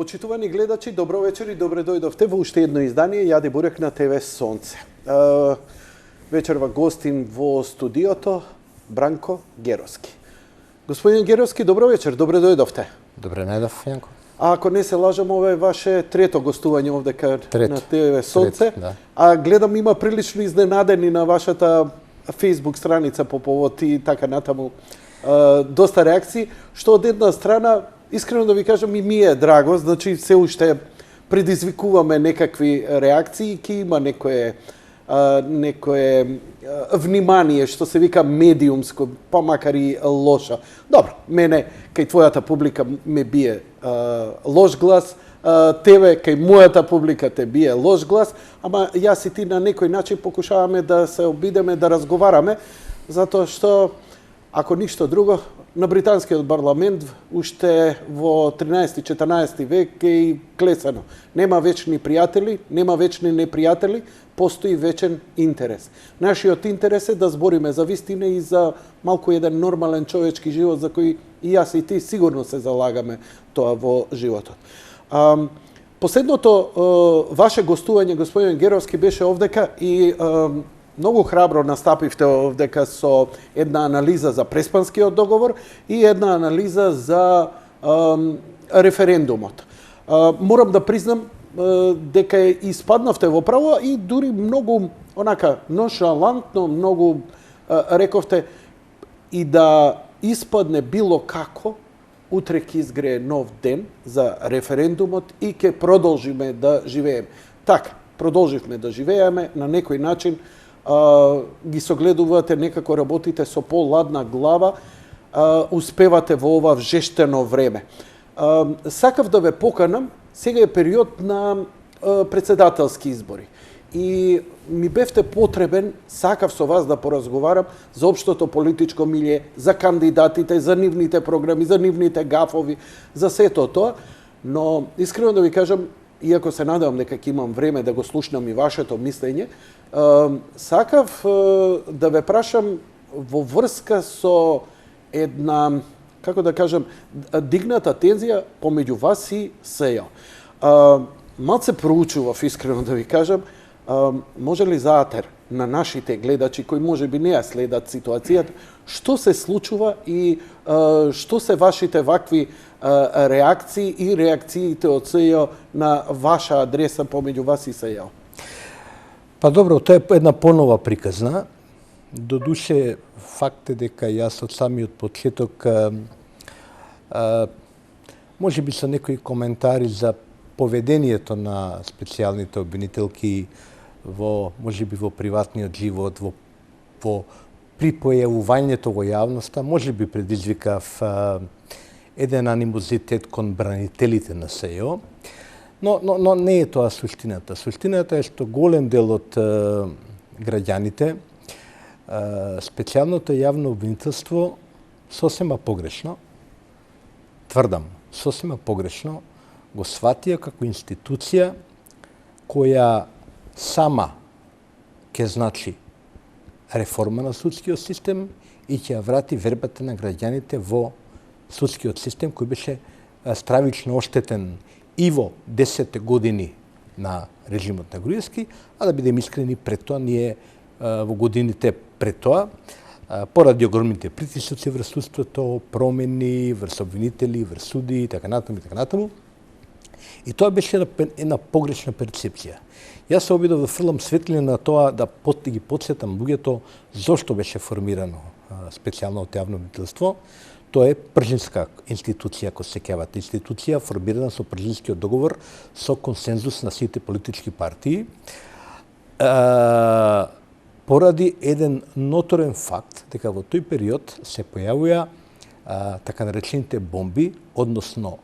Почитувани гледачи, добро вечер и добре дојдовте во уште едно издание Јади Бурек на ТВ Сонце. Вечерва гостин во студиото Бранко Геровски. Господин Геровски, добро вечер, добре дојдовте. Добре најдов, Јанко. А ако не се лажам, ова е ваше трето гостување овдека на ТВ Сонце. Да. А гледам има прилично изненадени на вашата Facebook страница по повод и така натаму доста реакции, што од една страна искрено да ви кажам и ми е драго, значи се уште предизвикуваме некакви реакции, ки има некое внимание, што се вика медиумско, па макар и лоша. Добро, мене кај твојата публика ме бие лош глас, тебе кај мојата публика те бие лош глас, ама јас и ти на некој начин покушаваме да се обидеме, да разговараме, затоа што ако ништо друго, на британскиот парламент уште во 13-14 век е и клесано. Нема вечни пријатели, нема вечни непријатели, постои вечен интерес. Нашиот интерес е да збориме за вистина и за малку еден нормален човечки живот за кој и јас и ти сигурно се залагаме тоа во животот. Последното ваше гостување, господин Геровски, беше овдека и многу храбро настапивте овдека со една анализа за Преспанскиот договор и една анализа за референдумот. Морам да признам дека испаднавте во право и дури многу онака ноншалантно, многу рековте и да испадне било како, утре ќе изгрее нов ден за референдумот и ќе продолжиме да живееме. Така, продолживме да живееме на некој начин, ги согледувате, некако работите со по-ладна глава, успевате во ова вжештено време. Сакав да ве поканам, сега е период на председателски избори. И ми бевте потребен, сакав со вас да поразговарам за општото политичко милје, за кандидатите, за нивните програми, за нивните гафови, за сето тоа, но искрено да ви кажам, иако се надевам дека ќе имам време да го слушнам и вашето мислење, сакав да ве прашам во врска со една, како да кажам, дигната тензија помеѓу вас и СЈО. Малце проучував, искрено да ви кажам, може ли за атер на нашите гледачи кои може би не ја следат ситуацијата, што се случува и што се вашите вакви реакции и реакциите од СЈО на ваша адреса помеѓу вас и СЈО? Па добро, тоа е една понова приказна. Додуше, факт е дека јас од самиот почеток може би со некои коментари за поведението на специјалните обвинителки во, може би во приватниот живот, во при појавувањето во јавноста, може би предизвикав еден анимозитет кон бранителите на СЈО, но не е тоа суштината. Суштината е што голем дел од граѓаните, специјалното јавно обвинителство сосема погрешно, тврдам, сосема погрешно, го сватија како институција која сама ќе значи реформа на судскиот систем и ќе ја врати вербата на граѓаните во судскиот систем кој беше стравично оштетен и во 10 години на режимот на Груевски, а да бидем искрени, пред тоа ние во годините пред тоа, поради огромните притисоци врз судството, промени, врз обвинители, врз суди и така натаму. И тоа беше една погрешна перцепција. Јас се обидов да фрлам светлина на тоа, да ги потсетам луѓето зошто беше формирано специјалното јавно обвинителство. Тоа е пржинска институција, ако се сеќавате, институција формирана со Пржинскиот договор, со консензус на сите политички партии, поради еден ноторен факт, дека во тој период се појавија така наречените бомби, односно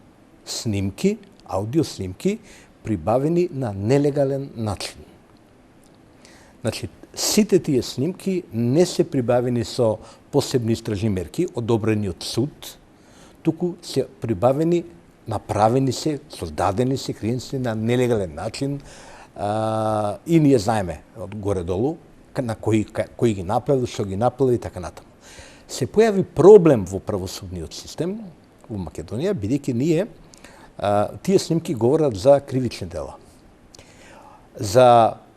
снимки, аудиоснимки, прибавени на нелегален начин. Значи, сите тие снимки не се прибавени со посебни истражни мерки, одобрени од суд, туку се прибавени, направени се, создадени се, криени се на нелегален начин и ние знаеме од горе-долу на кои ги направил, што ги направил и така натаму. Се појави проблем во правосудниот систем во Македонија, бидејќи ние тие снимки говорат за кривични дела.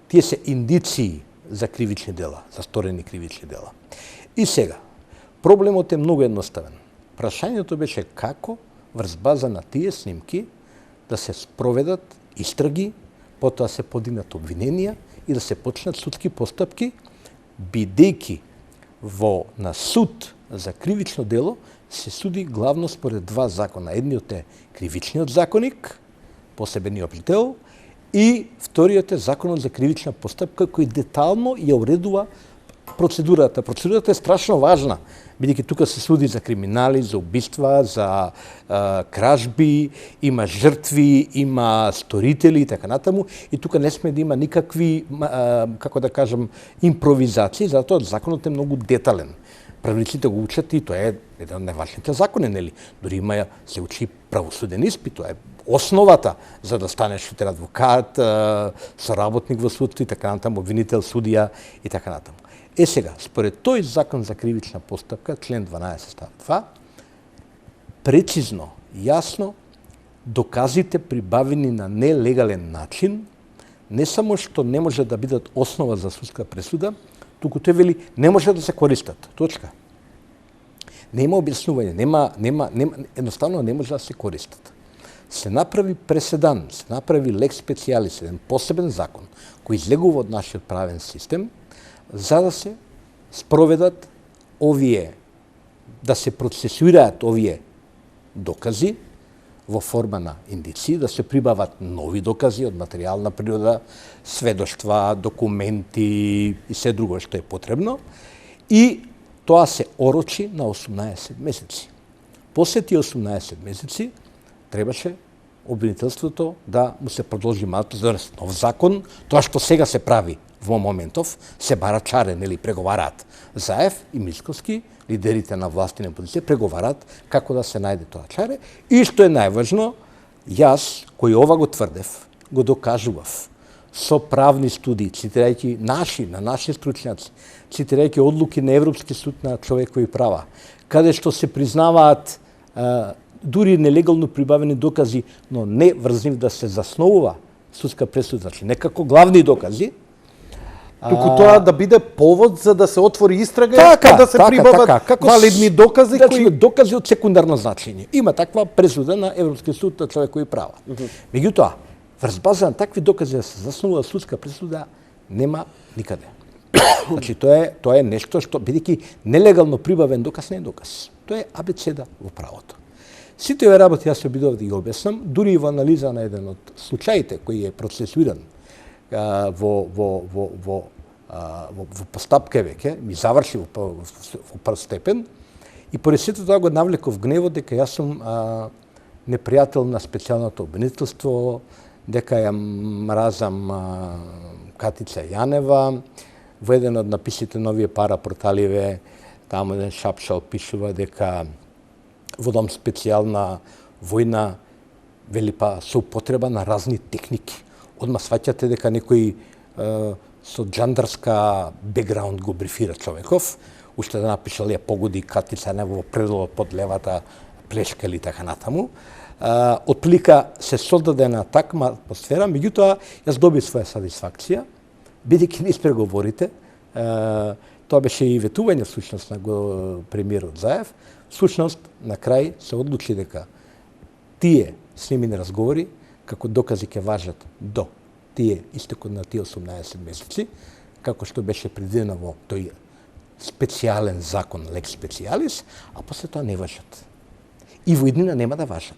Тие се индиции за кривични дела, за сторени кривични дела. И сега, проблемот е многу едноставен. Прашањето беше како врз база на тие снимки да се спроведат истраги, потоа се подигнат обвиненија и да се почнат судски постапки, бидејќи на суд за кривично дело се суди главно според два закона. Едниот е кривичниот законник, посебен и општ дел, и вториот е законот за кривична постапка кој детално ја уредува процедурата. Процедурата е страшно важна, бидејќи тука се суди за криминали, за убиства, за кражби, има жртви, има сторители и така натаму, и тука не сме да има никакви, како да кажам, импровизации, затоа законот е многу детален. Правниците го учат и тоа е еден од најважните закони, нели? Дори се учи правосуден испит, тоа е основата за да станеш сутер адвокат, соработник во судство и така натаму, обвинител, судија и така натаму. Сега, според тој закон за кривична постапка, член 12 став 2, прецизно, јасно, доказите прибавени на нелегален начин, не само што не може да бидат основа за судска пресуда, туку тој вели не може да се користат. Точка. Нема објаснување, едноставно не може да се користат. Се направи преседан, се направи лекс специалис, еден посебен закон кој излегува од нашиот правен систем, за да се спроведат овие, да се процесуираат овие докази во форма на индици, да се прибават нови докази од материјална природа, сведоштва, документи и се друго што е потребно, и тоа се орочи на 18 месеци. После тие 18 месеци требаше обвинителството да му се продолжи малку за нов закон, тоа што сега се прави во моментов, се бара чаре, нели, преговараат. Заев и Мицкоски, лидерите на власти на опозиција, преговараат како да се најде тоа чаре. И што е најважно, јас, кој ова го тврдев, го докажував со правни студии, цитирајќи наши стручњаци, цитирајќи одлуки на Европски суд на човекови права, каде што се признаваат дури нелегално прибавени докази, но не врз нив да се засновува судска пресуда, значи не како главни докази, туку тоа да биде повод за да се отвори истрага, да се прибават валидни докази кои докази од секундарно значење. Има таква пресуда на Европскиот суд на човекови права. Меѓутоа, врз база на такви докази да се заснува судска пресуда нема никаде. Значи тоа е нешто што бидејќи нелегално прибавен доказ не е доказ. Тоа е абецеда во правото. Сите овие работи јас се обидував да ги објаснам, дури и во анализа на еден од случаите кој е процесуиран во постапка веќе, ми заврши во прв степен, и поред сето тоа го навлеков гневот дека јас сум непријател на специјалното обвинителство, дека ја мразам Катица Јанева. Во еден од написите на овие парапорталиве, таму еден шапшал пишува дека водам специјална војна, вели па со употреба на разни техники. Одма сваќате дека некој со джандарска бекграунд го брифира човеков, уште да напишал ја погоди Катица не во пределот под левата плешка или така натаму. Отплика се создадена таква атмосфера, меѓутоа јас добив своја сатисфакција, бидејќи низ преговорите, тоа беше и ветување всушност на премиерот Заев, всушност на крај се одлучи дека тие снимени разговори како докази ќе важат до истекот на тие 18 месеци, како што беше предвидено во тој специјален закон, лекс специјалис, а после тоа не важат. И во иднина нема да важат.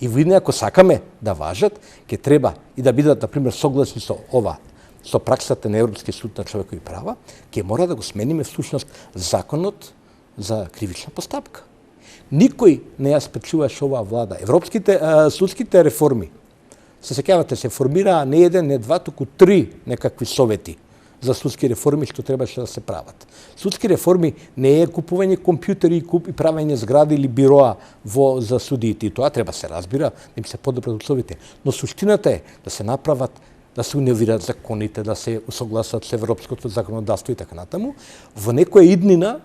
И во иднина, ако сакаме да важат, ќе треба и да бидат, например, согласни со ова, со праксата на Европски суд на човекови права, ќе мора да го смениме всушност законот за кривична постапка. Никој не ја спречуваше оваа влада. Европските судските реформи, се сеќавате, се формираа не еден, не два, туку 3 некакви совети за судски реформи што требаше да се прават. Судски реформи не е купување компјутери и правење згради или бироа за судиите. И тоа треба се разбира, да им се подобрат условите. Но суштината е да се направат, да се уневират законите, да се усогласат со европското законодавство и така натаму. Во некоја иднина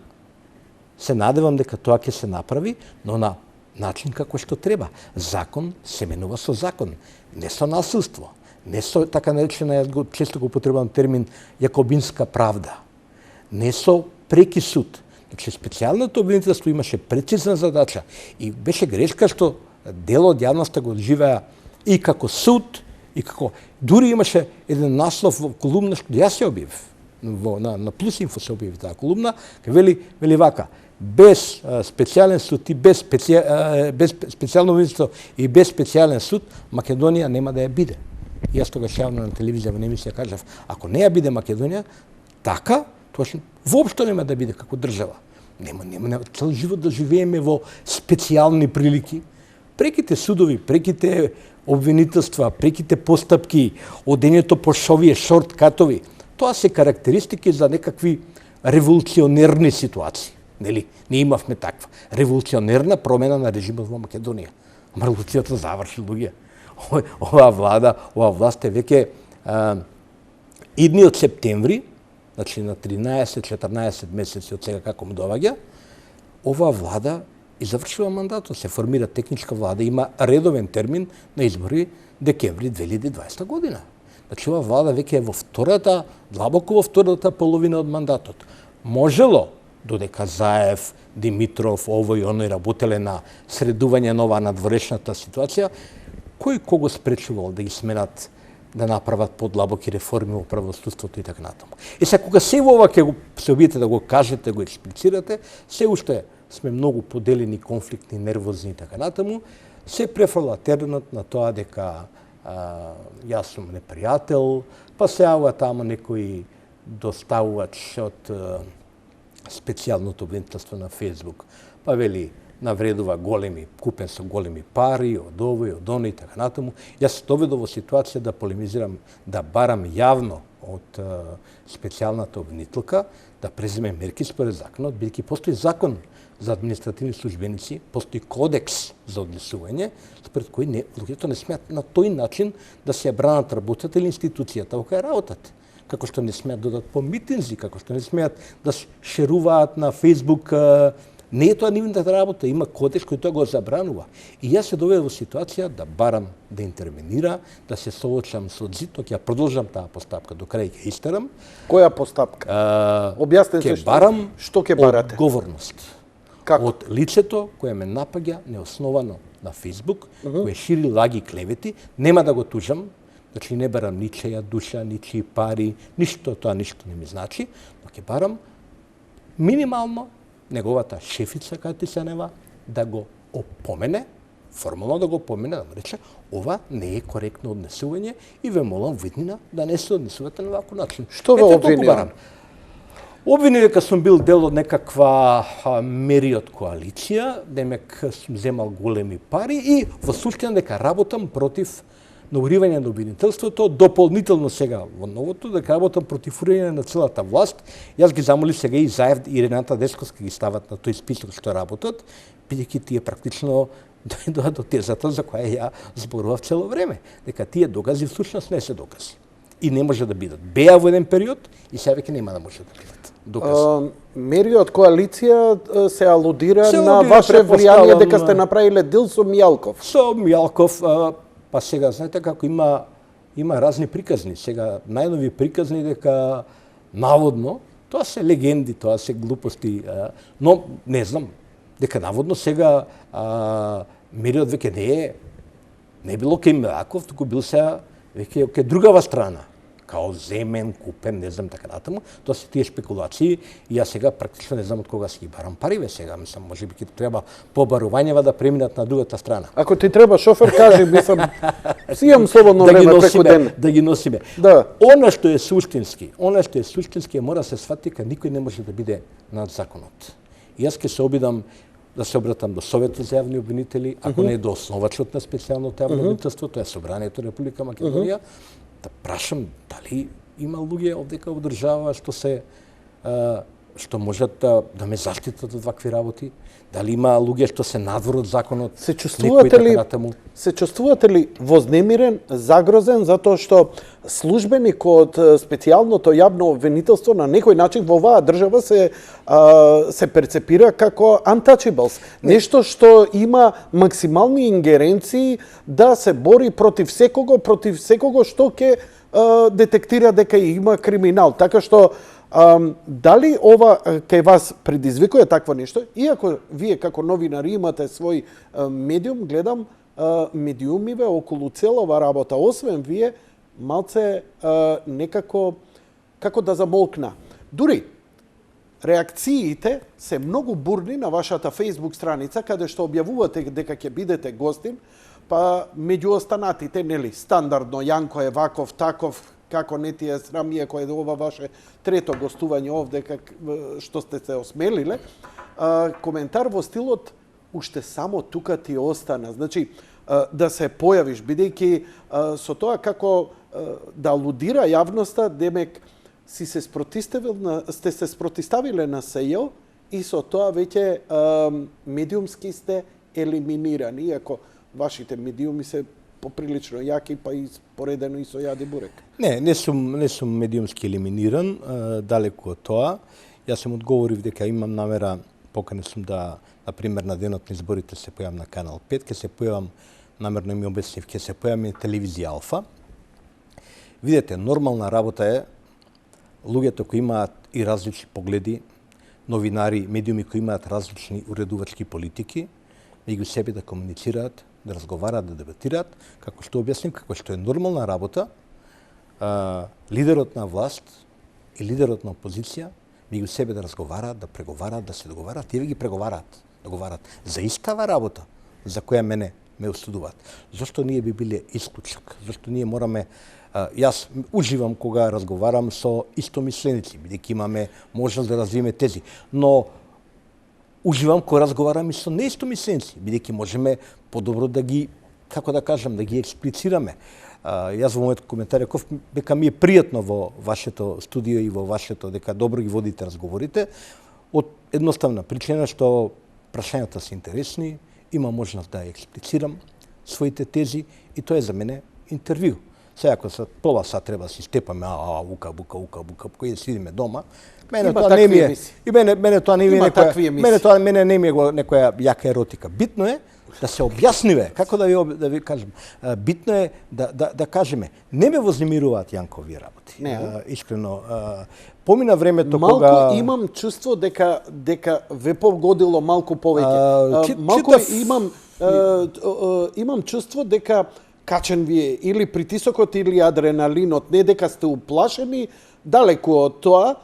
се надевам дека тоа ќе се направи, но на начин како што треба. Закон се менува со закон, не со насилство, не со така наречена, јас го често го употребувам термин јакобинска правда, не со преки суд. Значи, специјалното обвинителство имаше прецизна задача и беше грешка што дел од јавноста го живеа и како суд, и како... Дури имаше еден наслов во колумна што јас се објавив, на Плюс Инфо се објави таа колумна, вели вака, без специјален суд и без специјално обвинителство и без специјален суд, Македонија нема да ја биде. И јас тогаш јавно на телевизија во емисија кажав, ако не ја биде Македонија, така, тоа воопшто нема да биде како држава. Нема цел живот да живееме во специјални прилики. Преките судови, преките обвинителства, преките постапки, одењето по шовие, шорткатови, тоа се карактеристики за некакви револуционерни ситуации. Нели? Не имавме таква револуционерна промена на режимот во Македонија. Ама револуцијата заврши, луѓе. Оваа власт е веќе идниот септември, значи на 13-14 месеци од сега како му доваѓа, оваа влада и завршува мандатот, се формира техничка влада, има редовен термин на избори декември 2020 година. Значи оваа влада веќе е во длабоко во втората половина од мандатот. Можело, додека Заев, Димитров, овој и оној работеле на средување на оваа надворешната ситуација, кој кого спречувал да ги сменат, да направат подлабоки реформи во правосудството и така натаму. И сега кога се ова ќе го се обидете да го кажете, го експлицирате, се уште сме многу поделени, конфликтни, нервозни и така натаму, се префрла теренот на тоа дека јас сум непријател, па се јавува таму некој доставувач од специјалното обвинителство на Фейсбук, па вели навредува големи, купен со големи пари, од овој, од оној и така натаму. Јас се доведов во ситуација да полемизирам, да барам јавно од специјалната обвинителка да преземе мерки според законот, бидејќи постои закон за административни службеници, постои кодекс за однесување, според кој луѓето не смеат на тој начин да се бранат работата или институцијата во која работат. Како што не смеат да додат по митинзи, како што не смеат да шеруваат на Фейсбук. Не е тоа нивната работа, има кодекс кој тоа го забранува. И јас се доведов во ситуација да барам да интервенира, да се соочам со ДЗИТ, ќе ја продолжам таа постапка до крај ќе истерам. Која постапка? Објаснете што ќе барате. Одговорност. Како? Од лицето кое ме напаѓа неосновано на Фейсбук, кое шири лаги и клевети, нема да го тужам, значи не барам ничија душа, ничии пари, ништо тоа ништо не ми значи, но ќе барам минимално неговата шефица, кај се нева, да го опомене, формално да го опомене, да му рече, ова не е коректно однесување и ве молам виднина да не се однесувате на ваков начин. Што ве обвинува? Обвини дека сум бил дел од некаква мериот коалиција, демек сум земал големи пари и во суштина дека работам против на уривање на обвинителството, дополнително сега во новото, дека работам против уривање на целата власт. Јас ги замолив сега и Заев и Рената Десковска ги стават на тој список што работат, бидејќи тие практично дојдоа до тезата за која ја зборував цело време, дека тие докази всушност не се докази и не може да бидат. Беа во еден период и сега веќе нема да може да бидат докази. Мериот коалиција се алудира на ваше влијание дека сте направиле дил со Мијалков. Со Мијалков, па сега, знаете како има разни приказни. Сега, најнови приказни дека наводно, тоа се легенди, тоа се глупости, но не знам, дека наводно сега мериот веќе не било кај Мијалков, туку бил сега веќе кај другава страна. Као земен, купен, не знам така натаму. Тоа се тие шпекулации и јас сега практично не знам од кога си ги барам париве сега, мислам, можеби ќе треба побарувањева да преминат на другата страна. Ако ти треба шофер, кажи, мислам, си имам слободно време преку ден. Да ги носиме. Да. Она што е суштински, мора се свати дека никој не може да биде над законот. И јас ќе се обидам да се обратам до Советот за јавни обвинители, ако не е до основачот на специјалното јавно обвинителство, тоа е Собранието на Република Македонија, да прашам дали има луѓе овдека во држава што се што можат да ме заштитат од вакви работи? Дали има луѓе што се надвор од законот? Се чувствувате ли, натаму? се чувствувате ли вознемирен, загрозен, затоа што службеник од специјалното јавно обвинителство на некој начин во оваа држава се перцепира како untouchables? Нешто што има максимални ингеренции да се бори против секого што ќе детектира дека има криминал. Така што дали ова кај вас предизвикува такво нешто? Иако вие како новинари имате свој медиум, гледам медиумиве околу целова работа, освен вие, малце некако како да замолкна. Дури реакциите се многу бурни на вашата Facebook страница, каде што објавувате дека ќе бидете гостин, па меѓу останатите, нели, стандардно, Јанко е ваков, таков, како не ти е срам, иако е ова ваше трето гостување овде, што сте се осмелиле, коментар во стилот уште само тука ти остана. Значи, да се појавиш, бидејќи со тоа како да алудира јавноста, демек сте се спротиставиле на СЈО и со тоа веќе медиумски сте елиминирани, иако вашите медиуми се поприлично јаки, па и поредено и со јади бурек. Не сум медиумски елиминиран, далеку од тоа. Јас сум одговорив дека имам намера, поканен сум да, например, на денот на изборите се појавам на Канал 5, ќе се појавам, намерно ми обяснив, ќе се појавам на телевизија Алфа. Видете, нормална работа е луѓето кои имаат и различни погледи, новинари, медиуми кои имаат различни уредувачки политики, меѓу себе да комуницираат, да разговараат, да дебатираат, како што објасним, како што е нормална работа, лидерот на власт и лидерот на опозиција меѓу себе да разговараат, да преговараат, да се договараат, тие ги договараат за истава работа за која мене ме осудуваат. Зошто ние би биле исклучок? Зошто ние мораме јас уживам кога разговарам со истомисленици, бидејќи имаме можност да развиеме тези, но уживам кога разговарам и со неистомисленици, бидејќи можеме подобро да ги, како да кажам, да ги експлицираме. Јас во мојот коментар реков дека ми е пријатно во вашето студио и во вашето дека добро ги водите разговорите, од едноставна причина што прашањата се интересни, има можност да експлицирам своите тези и тоа е за мене интервју. Сега ако за пола сат треба да си степаме, бука, и да сидиме дома, мене тоа не ми е. И мене тоа не ми е некоја. Мене не ми е некоја јака еротика. Битно е да се објасниве, како да ви кажем. Битно е да кажеме, не ме вознемируваат Јанкови работи. Искрено, помина времето кога малку имам чувство дека ве погодило малку повеќе. Малку имам чувство дека качен ви е или притисокот или адреналинот, не дека сте уплашени, далеку од тоа,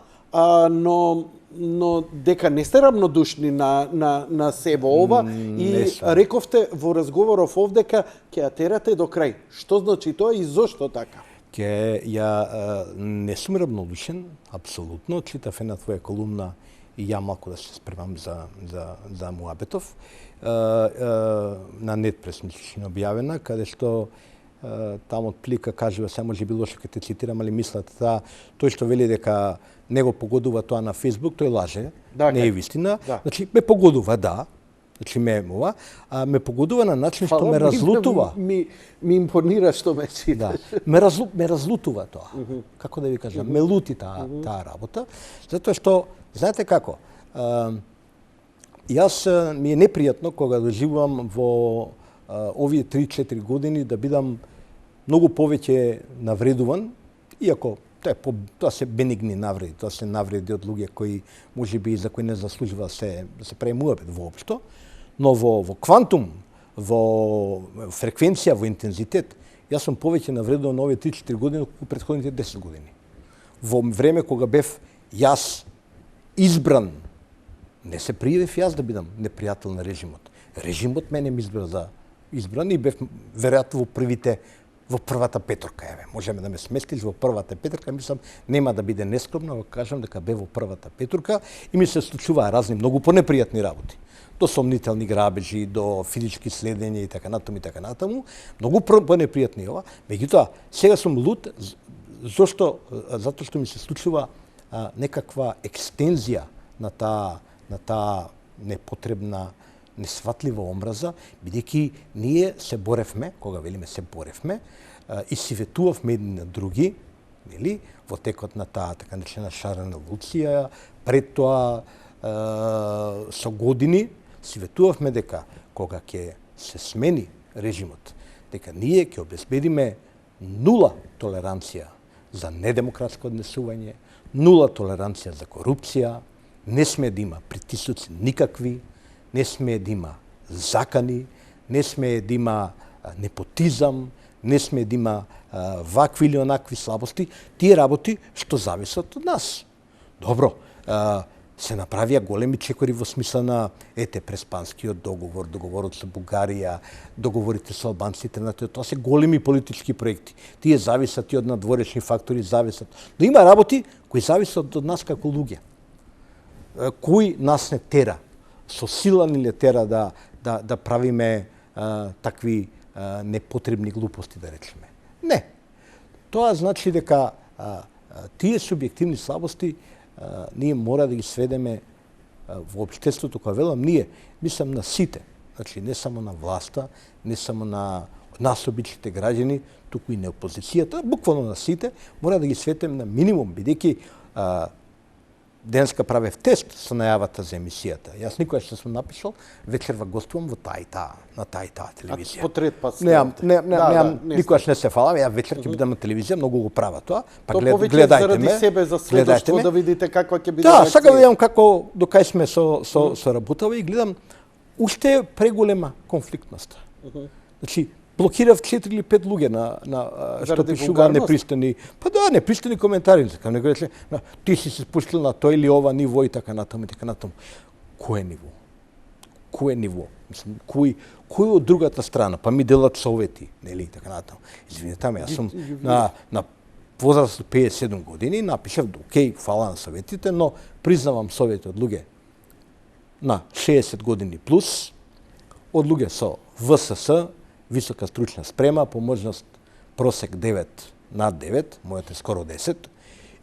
но дека не сте рамнодушни на се во ова и рековте во разговоров овдека ќе ја терате до крај. Што значи тоа и зошто така? Не сум рамнодушен, апсолутно. Читав една твоја колумна и ја малку да се спремам за муабетов. На Нетпрес мислиш објавена, каде што таму отплика кажува, се може би лошо ќе те цитирам, али мислат тој што вели дека него погодува тоа на Фейсбук, тој лаже, не е вистина. Значи ме погодува, значи ме ме погодува на начин што ме разлутува. Ми импонира што ме читаш. Ме разлутува тоа. Како да ви кажам, ме лути таа работа, затоа што знаете како, јас ми е непријатно кога доживувам во овие 3-4 години да бидам многу повеќе навредуван, иако тоа се бенигни навреди, тоа се навреди од луѓе кои можеби за кои не заслужува да се прави муабет воопшто, но во квантум, во фреквенција, во интензитет, јас сум повеќе навредуван овие 3-4 години од претходните 10 години. Во време кога бев јас избран, не се пријавив јас да бидам непријател на режимот. Режимот мене ми избра за избран и бев веројатно во првата петорка, можеме да ме сместиш во првата петорка, мислам нема да биде нескромно, да кажам дека бе во првата петорка и ми се случуваа разни многу понепријатни работи. До сомнителни грабежи, до физички следења и така натаму, многу понепријатни ова. Меѓутоа, сега сум лут затоа што ми се случува некаква екстензија на таа непотребна, несватлива омраза, бидејќи ние се боревме, кога велиме се боревме, и си ветувавме едни на други, нели, во текот на таа така наречена шарена револуција, пред тоа со години си ветувавме дека кога ќе се смени режимот, дека ние ќе обезбедиме нула толеранција за недемократско однесување, нула толеранција за корупција, не сме да има притисоци никакви, не сме да има закани, не сме да има непотизам, не сме да има вакви или онакви слабости, тие работи што зависат од нас. Добро, се направија големи чекори во смисла на преспанскиот договор, договорот со Бугарија, договорите со албанците, тоа се големи политички проекти. Тие зависат и од надворешни фактори, зависат. Но има работи кои зависат од нас како луѓе. Кој нас не тера, со сила ни не тера да правиме такви непотребни глупости, да речеме. Не. Тоа значи дека тие субјективни слабости ние мора да ги сведеме во општеството, кога велам ние, мислам на сите, значи не само на власта, не само на нас обичните граѓани, туку и на опозицијата, буквално на сите, мора да ги сведеме на минимум, бидејќи денеска правев тест со најавата за емисијата. Јас никогаш не сум напишал, вечерва гостувам во таа и таа, на таа и таа телевизија. По трет пат никогаш не се фалам, ја вечер ќе бидам на телевизија, многу го права тоа. Па гледајте заради ме, себе за следоштво да видите каква ќе биде реакција. Да, сакам да видам како докај сме со работава и гледам уште е преголема конфликтноста. Значи блокирав 4 или 5 луѓе на што пишува непристани. Па да, непристани коментари, како него рече, ти си се спуштил на тој или ова ниво и така натаму и така натаму. Кое ниво? Кое ниво? Мислам, кој од другата страна, па ми делат совети, нели, така натаму. Извинете, јас сум на возраст од 57 години, напишав, окей, фала на советите, но признавам совети од луѓе на 60 години плюс, од луѓе со ВСС, висока стручна спрема, по можност просек 9 над 9, мојот е скоро 10,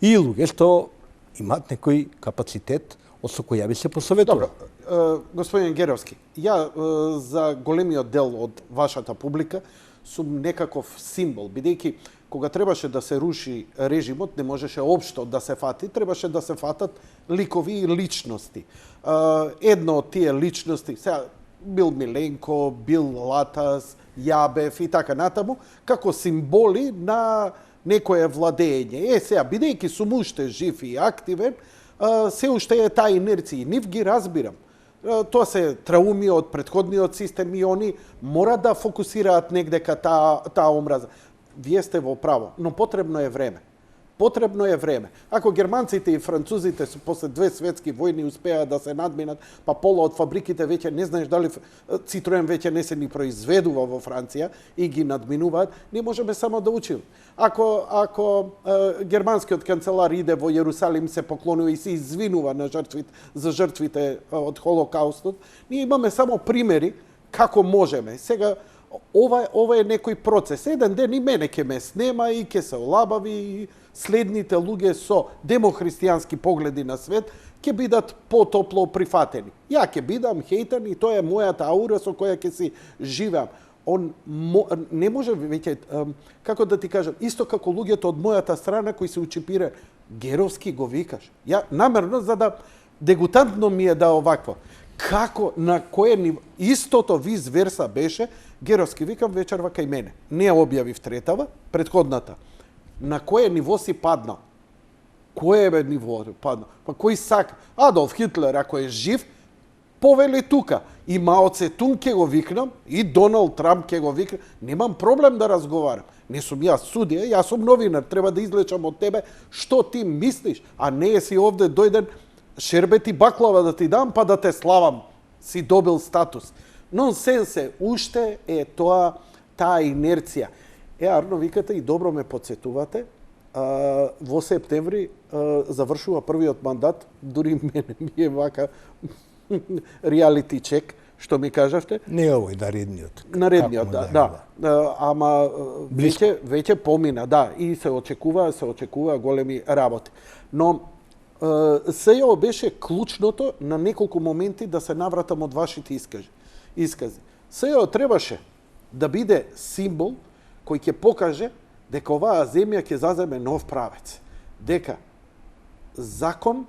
и луѓе што имаат некој капацитет со кој ја би се посоветувал. Добро, господин Геровски, ја за големиот дел од вашата публика сум некаков символ, бидејќи кога требаше да се руши режимот, не можеше општо да се фати, требаше да се фатат ликови и личности. Едно од тие личности, сега бил Миленко, бил Латас, Јабев и така натаму, како символи на некое владење. Сега, бидејќи сум уште жив и активен, се уште е таа инерција. Нив ги разбирам. Тоа се трауми од претходниот систем и они мора да фокусираат негдека таа омраза. Вие сте во право, но потребно е време. Потребно е време. Ако германците и французите после 2 светски војни успеа да се надминат, па пола од фабриките веќе не знаеш дали Citroen веќе не се ни произведува во Франција и ги надминуваат, ние можеме само да учиме. Ако германскиот канцелар иде во Јерусалим, се поклонува и се извинува на за жртвите од Холокаустот, ние имаме само примери како можеме. Сега ова е некој процес. Еден ден и мене ќе ме снема и ќе се олабави и следните луѓе со демохристијански погледи на свет ќе бидат потопло прифатени. Ја ќе бидам хейтан и тоа е мојата аура со која ќе си живеам. Не може веќе, како да ти кажам, исто како луѓето од мојата страна кои се учипира, Геровски го викаш. Ја намерно за да дегутантно ми е да овакво. Како, на кое ниво, истото виз верса беше, Геровски викам вечерва кај мене. Не објавив третава, предходната. На кое ниво си паднал? Кое бе ниво паднал? Па кој сака? Адолф Хитлер, ако е жив, повели тука. И Мао Цетун ќе го викнам, и Доналд Трамп ќе го викнам. Немам проблем да разговарам. Не сум јас судија, јас сум новинар, треба да излечам од тебе што ти мислиш, а не си овде дојден шербет и баклава да ти дам, па да те славам. Си добил статус. Нонсенсе, уште е таа инерција. Арно, викате и добро ме подсетувате, во септември завршува првиот мандат, дури мене ми е вака реалити чек, што ми кажавте. Не овој, наредниот. Наредниот, да. Ама веќе помина, да, и се очекува големи работи. Но СЈО беше клучното на неколку моменти да се навратам од вашите искази. СЈО требаше да биде символ кој ќе покаже дека оваа земја ќе заземе нов правец. Дека закон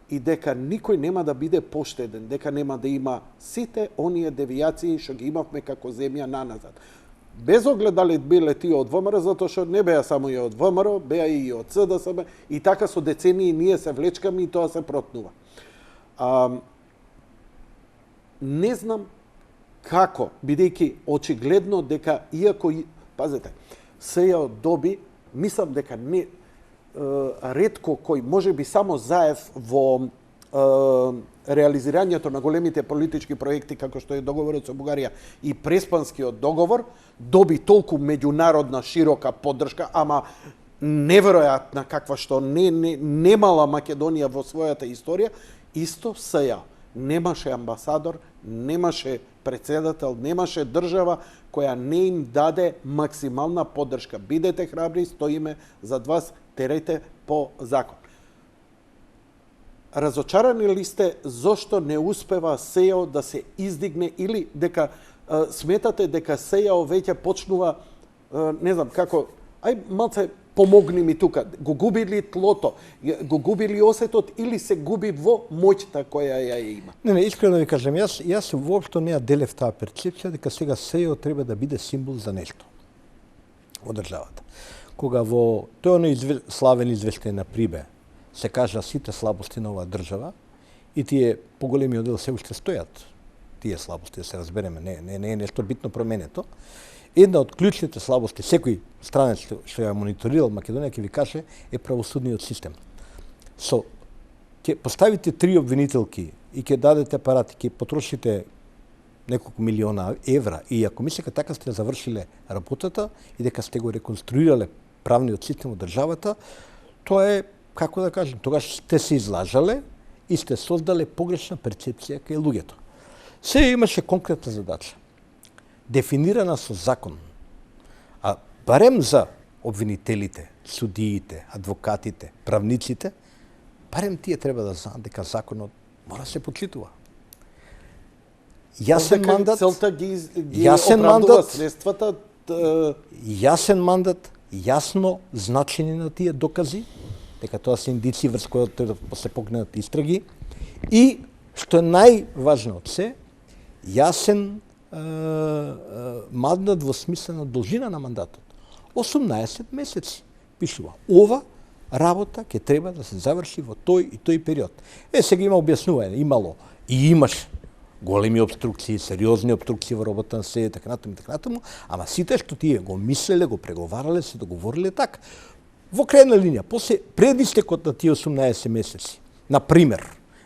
и дека никој нема да биде поштеден, дека нема да има сите оние девијации што ги имавме како земја наназад. Без оглед дали биле тие од ВМРО, затоа што не беа само и од ВМРО, беа и од СДСМ, и така со децении ние се влечкаме и тоа се протнува. Не знам како, бидејќи очигледно дека, иако, пазете, СЈО доби, мислам дека не, ретко кој може би само заев во реализирањето на големите политички проекти како што е договорот со Бугарија и Преспанскиот договор, доби толку меѓународна широка поддршка, ама неверојатна каква што немала Македонија во својата историја, исто СЈО немаше амбасадор, немаше председател, немаше држава која не им даде максимална поддршка. Бидете храбри, стоиме зад вас, терете по закон. Разочарани ли сте зошто не успева СЈО да се издигне или дека сметате дека СЈО веќе почнува, не знам како, малце помогни ми тука, го губи ли тлото, го губи ли осетот или се губи во моќта која ја има? Не, искрено да ви кажам, јас воопшто не ја делев таа перцепција дека сега СЈО треба да биде символ за нешто во државата. Кога во тој славен извештај на Прибе се кажа сите слабости на оваа држава и тие поголемиот дел се уште стојат, тие слабости, да се разбереме, не е нешто битно променето. Една од клучните слабости, секој странец што ја мониторирал Македонија ќе ви каже, е правосудниот систем. Ќе поставите 3 обвинителки и ќе дадете парати, ќе потрошите неколку милиона евра и ако мислите така сте завршиле работата и дека сте го реконструирале правниот систем од државата, тоа е, како да кажем, тогаш сте се излажале и сте создале погрешна перцепција кај луѓето. СЈО имаше конкретна задача, дефинирана со закон, а барем за обвинителите, судиите, адвокатите, правниците, барем тие треба да знаат дека законот мора да се почитува. Јасен мандат, целта ги оправдува средствата, јасен мандат, јасно значење на тие докази, дека тоа се индици врз кои да се покнат истраги и, што е најважно од се, јасен мандат во смисла на должина на мандатот. 18 месеци пишува. Ова работа ќе треба да се заврши во тој и тој период. Сега има објаснување, имало и имаш големи обструкции, сериозни обструкции во работа на СЈО, така натаму, ама сите што тие го мислеле, го преговарале, се договориле така. Во крајна линија, после пред истекот на тие 18 месеци, например,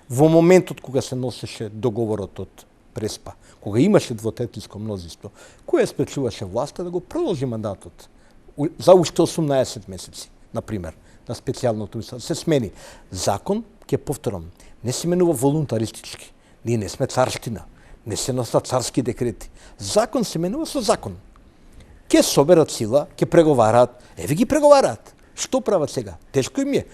во моментот кога се носеше договорот од Преспа, кога имаше двотретинско мнозинство, кој спречуваше власта да го продолжи мандатот за уште 18 месеци, например, на специјалното мисло, се смени. Закон, ќе повторам, не се менува волунтаристички. Ние не сме царштина, не се носат царски декрети. Закон се менува со закон. Ке соберат сила, ке преговараат, еве ги преговараат. Што прават сега? Тешко им е,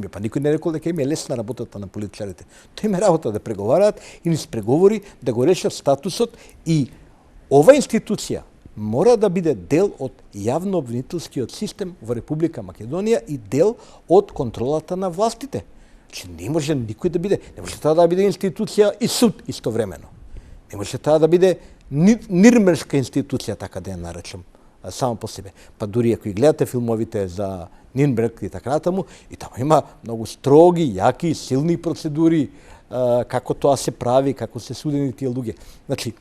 па никој не рекол дека им е лесна работата на политичарите. Тоа им е работа да преговараат и низ преговори да го решат статусот и ова институција мора да биде дел од јавно-обвинителскиот систем во Република Македонија и дел од контролата на властите. Че не може никој да биде, не може тоа да биде институција и суд истовремено. Не може тоа да биде нирнбергска институција, така да ја наречам, само по себе. Па дури ако и гледате филмовите за Нирнберг и така натаму, и таму има многу строги, јаки, силни процедури, како тоа се прави, како се судени тие луѓе. Значи,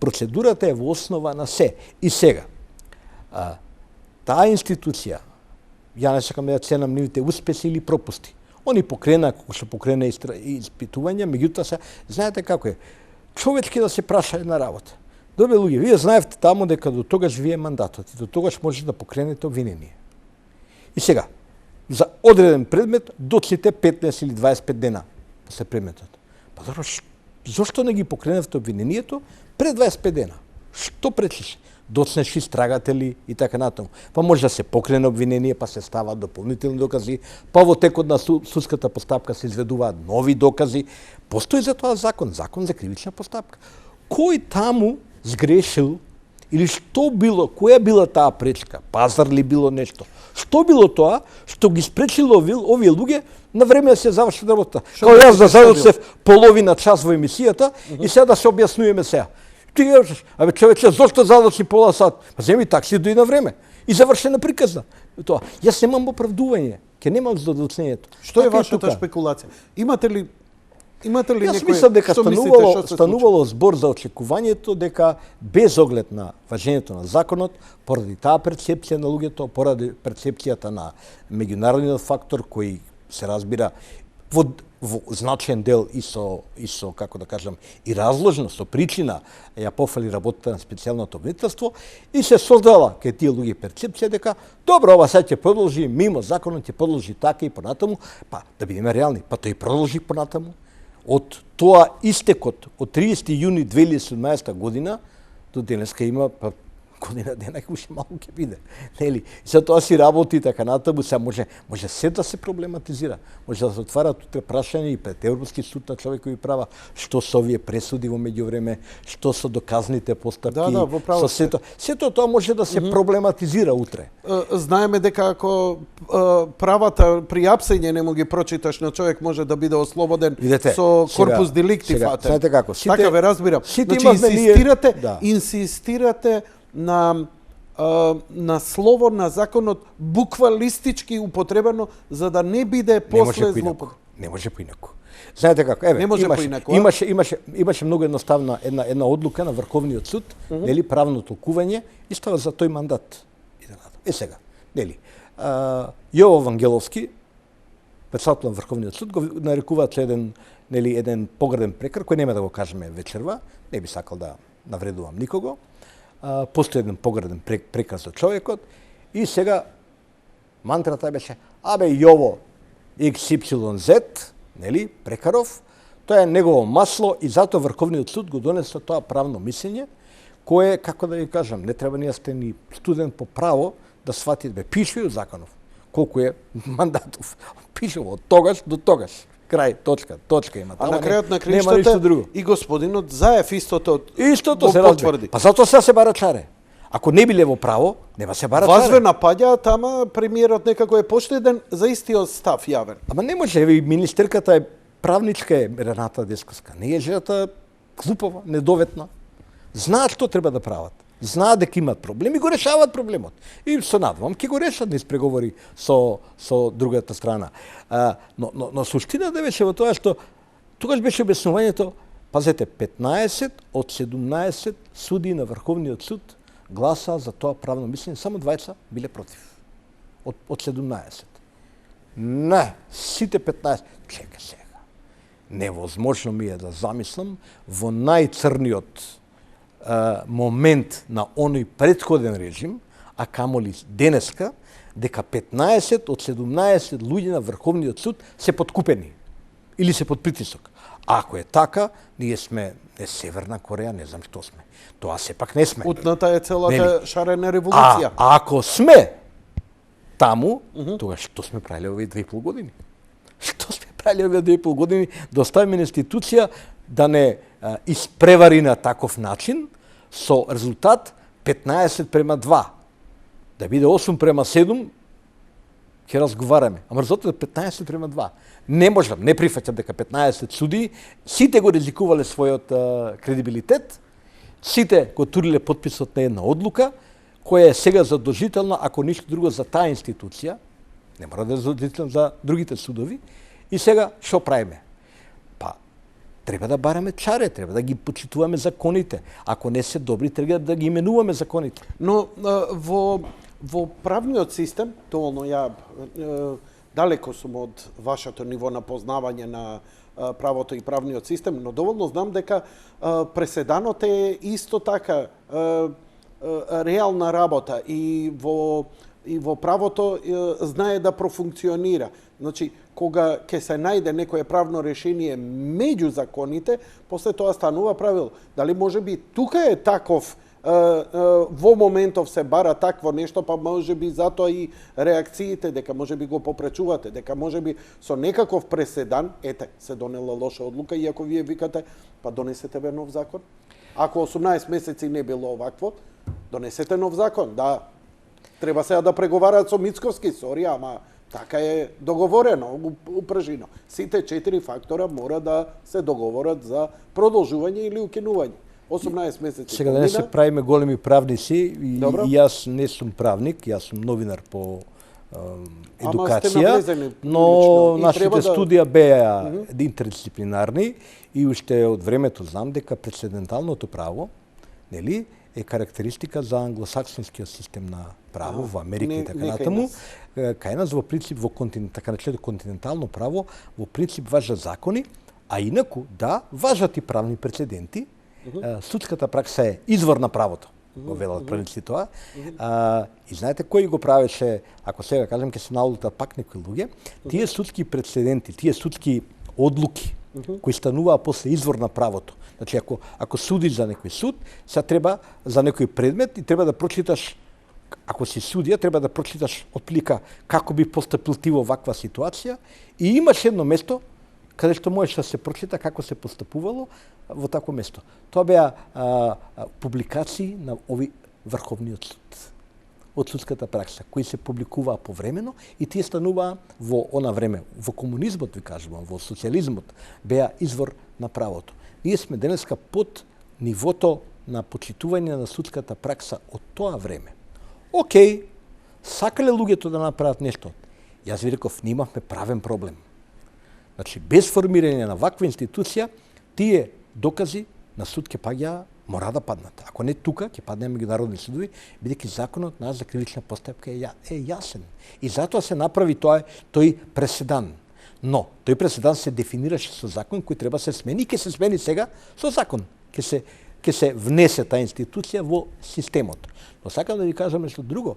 процедурата е во основа на се. И сега, таа институција, ја не сакам да ценам нивните успеси или пропусти. Они покрена, како што покрена испитувања, меѓутоа се, знаете како е, човечки да се праша една работа. Добре луѓе, вие знаевте таму дека до тогаш вие мандатот и до тогаш можете да покренете обвинение. И сега, за одреден предмет доците 15 или 25 дена после предметот. Па добро, зошто не ги покреневте обвинението пред 25 дена? Што пречеше? доцнеш истрагатели и така натаму. Па може да се покрене обвинение, па се стават дополнителни докази, па во текот на судската постапка се изведуваат нови докази. Постои за тоа закон за кривична постапка. Кој таму сгрешил или што било, која била таа пречка? Пазар ли било нешто? Што било тоа што ги спречило овие луѓе на време да се заврши работа? Као јас да задоцев половина час во емисијата и сега да се објаснуваме сега. Ти кажеш, абе човече, зошто задоци пола сат? Па земи такси дои на време. И завршена приказна. Тоа. Јас немам оправдување, ќе немам задоцнењето. Што е вашата шпекулација? Имате ли Јас мислам дека станувало збор за очекувањето дека без оглед на важењето на законот, поради таа перцепција на луѓето, поради перцепцијата на меѓународниот фактор кој се разбира во значаен дел и со како да кажам и разложно со причина ја пофали работата на специјалното обвинителство и се создала кај тие луѓе перцепција дека добро, ова сега ќе продолжи мимо законот, ќе продолжи така и понатаму, па да бидеме реални, па тој продолжи понатаму. Од тоа истекот од 30 јуни 2017 година до денеска има па година дена уште малку ќе биде. Нели? За тоа си работи така натаму, се може се да се проблематизира. Може да се отварат утре прашања и пред Европски суд на човекови права, што со овие пресуди во меѓувреме, што со доказните постапки, со сето тоа може да се проблематизира утре. Знаеме дека ако правата при апсење не му ги прочиташ на човек може да биде ослободен со корпус деликти фатен. Знаете како? Така ве разбирам. Значи инсистирате на слово на законот буквалистички употребено за да не биде после злоупотреба. Не може поинаку. Знаете како? Еве, имаше многу едноставна една одлука на Врховниот суд, нели, правно толкување и става за тој мандат. Сега, нели, Јово Вангеловски, председател на Врховниот суд, го нарекуваат еден погреден прекар, кој нема да го кажеме вечерва, не би сакал да навредувам никого. Постои еден погреден прекар за човекот и сега мантрата беше абе Јово XYZ, нели, прекаров, тоа е негово масло и затоа Врховниот суд го донесе тоа правно мислење кое, како да ви кажам, не треба ни сте ни студент по право да сватите, бе, пише од законов колку е мандатов. Пише од тогаш до тогаш. Крај, точка има. А на крајот на краиштата и господинот Заев истото се потврди. Па затоа се бара чаре. Ако не биле во право, нема се бара чаре. Вас ве напаѓа, тама премиерот некако е поштеден за истиот став јавен. Ама не може, еви министерката е правничка е Рената Десковска. Не е жената глупава, недоветна. Знаат што треба да прават. Знаат дека имат проблеми, го решават проблемот. И се надвам, ќе го решат низ преговори со другата страна. Но суштината беше во тоа што тогаш беше објаснувањето, пазете, 15 од 17 суди на Врховниот суд гласа за тоа правно мислење, само 20 биле против. Од 17. Не, сите 15. Чека сега. Невозможно ми е да замислам во најцрниот момент на оној претходен режим, а камоли денеска, дека 15 од 17 луѓе на Врховниот суд се подкупени или се под притисок. Ако е така, ние сме не Северна Кореја, не знам што сме. Тоа сепак не сме. Утната е целата шарена револуција. А ако сме таму, тога што сме правиле овие 2,5 години? Што сме правиле овие 2,5 години да оставиме институција да не испревари на таков начин со резултат 15:2. Да биде 8:7, ќе разговараме. Ама резултатот е 15:2. Не можам, не прифаќам дека 15 суди, сите го ризикувале својот кредибилитет, сите го туриле подписот на една одлука, која е сега задолжителна, ако ништо друго за таа институција, не мора да е задолжителна за другите судови, и сега што правиме? Треба да бараме чаре, треба да ги почитуваме законите. Ако не се добри, треба да ги именуваме законите. Но во правниот систем, доволно ја далеко сум од вашето ниво на познавање на правото и правниот систем, но доволно знам дека преседанот е исто така реална работа и во правото знае да профункционира. Значи, кога ќе се најде некое правно решение меѓу законите, после тоа станува правил. Дали може би тука е таков во моментов се бара такво нешто, па може би затоа и реакциите, дека може би го попречувате, дека може би со некаков преседан, ете, се донела лоша одлука, иако вие викате, па донесете бе нов закон. Ако 18 месеци не било овакво, донесете нов закон, да. Треба сега да преговараат со Мицковски, сори, ама така е договорено, упржино. Сите 4 фактора мора да се договорат за продолжување или укинување. 18 месеци. Сега да не се правиме големи правници, и јас не сум правник, јас сум новинар по едукација, но нашите студија беа интердисциплинарни и уште од времето знам дека прецеденталното право, нели, е карактеристика за англосаксонскиот систем на право во Америка и така натаму. Кај нас во принцип во така нареченото континентално право во принцип важат закони, а инаку да важат и правни прецеденти. Судската пракса е извор на правото, го велат правници тоа. И знаете кој го правеше, ако сега кажем, ќе се налутат пак некои луѓе, тие судски прецеденти, тие судски одлуки, кои стануваа после извор на правото. Значи, ако судиш за некој суд, сега треба за некој предмет и треба да прочиташ, ако си судија, треба да прочиташ отплика како би постапил ти во ваква ситуација, и имаш едно место каде што можеш да се прочита како се постапувало во такво место. Тоа беа публикации на ови Врховниот суд од судската пракса, кои се публикуваа повремено и тие стануваа во она време, во комунизмот, ви кажувам, во социјализмот, беа извор на правото. Ние сме денеска под нивото на почитување на судската пракса од тоа време. Океј, сакале луѓето да направат нешто? Јас ви реков, немавме правен проблем. Значи, без формирање на ваква институција, тие докази на суд ќе паѓаа, мора да паднат. Ако не тука, ќе падне меѓународни судови, бидејќи законот наш за кривична постапка е јасен. И затоа се направи тој преседан. Но, тој преседан се дефинираше со закон кој треба се смени и ќе се смени сега со закон. Ќе се внесе таа институција во системот. Но сакам да ви кажам нешто друго.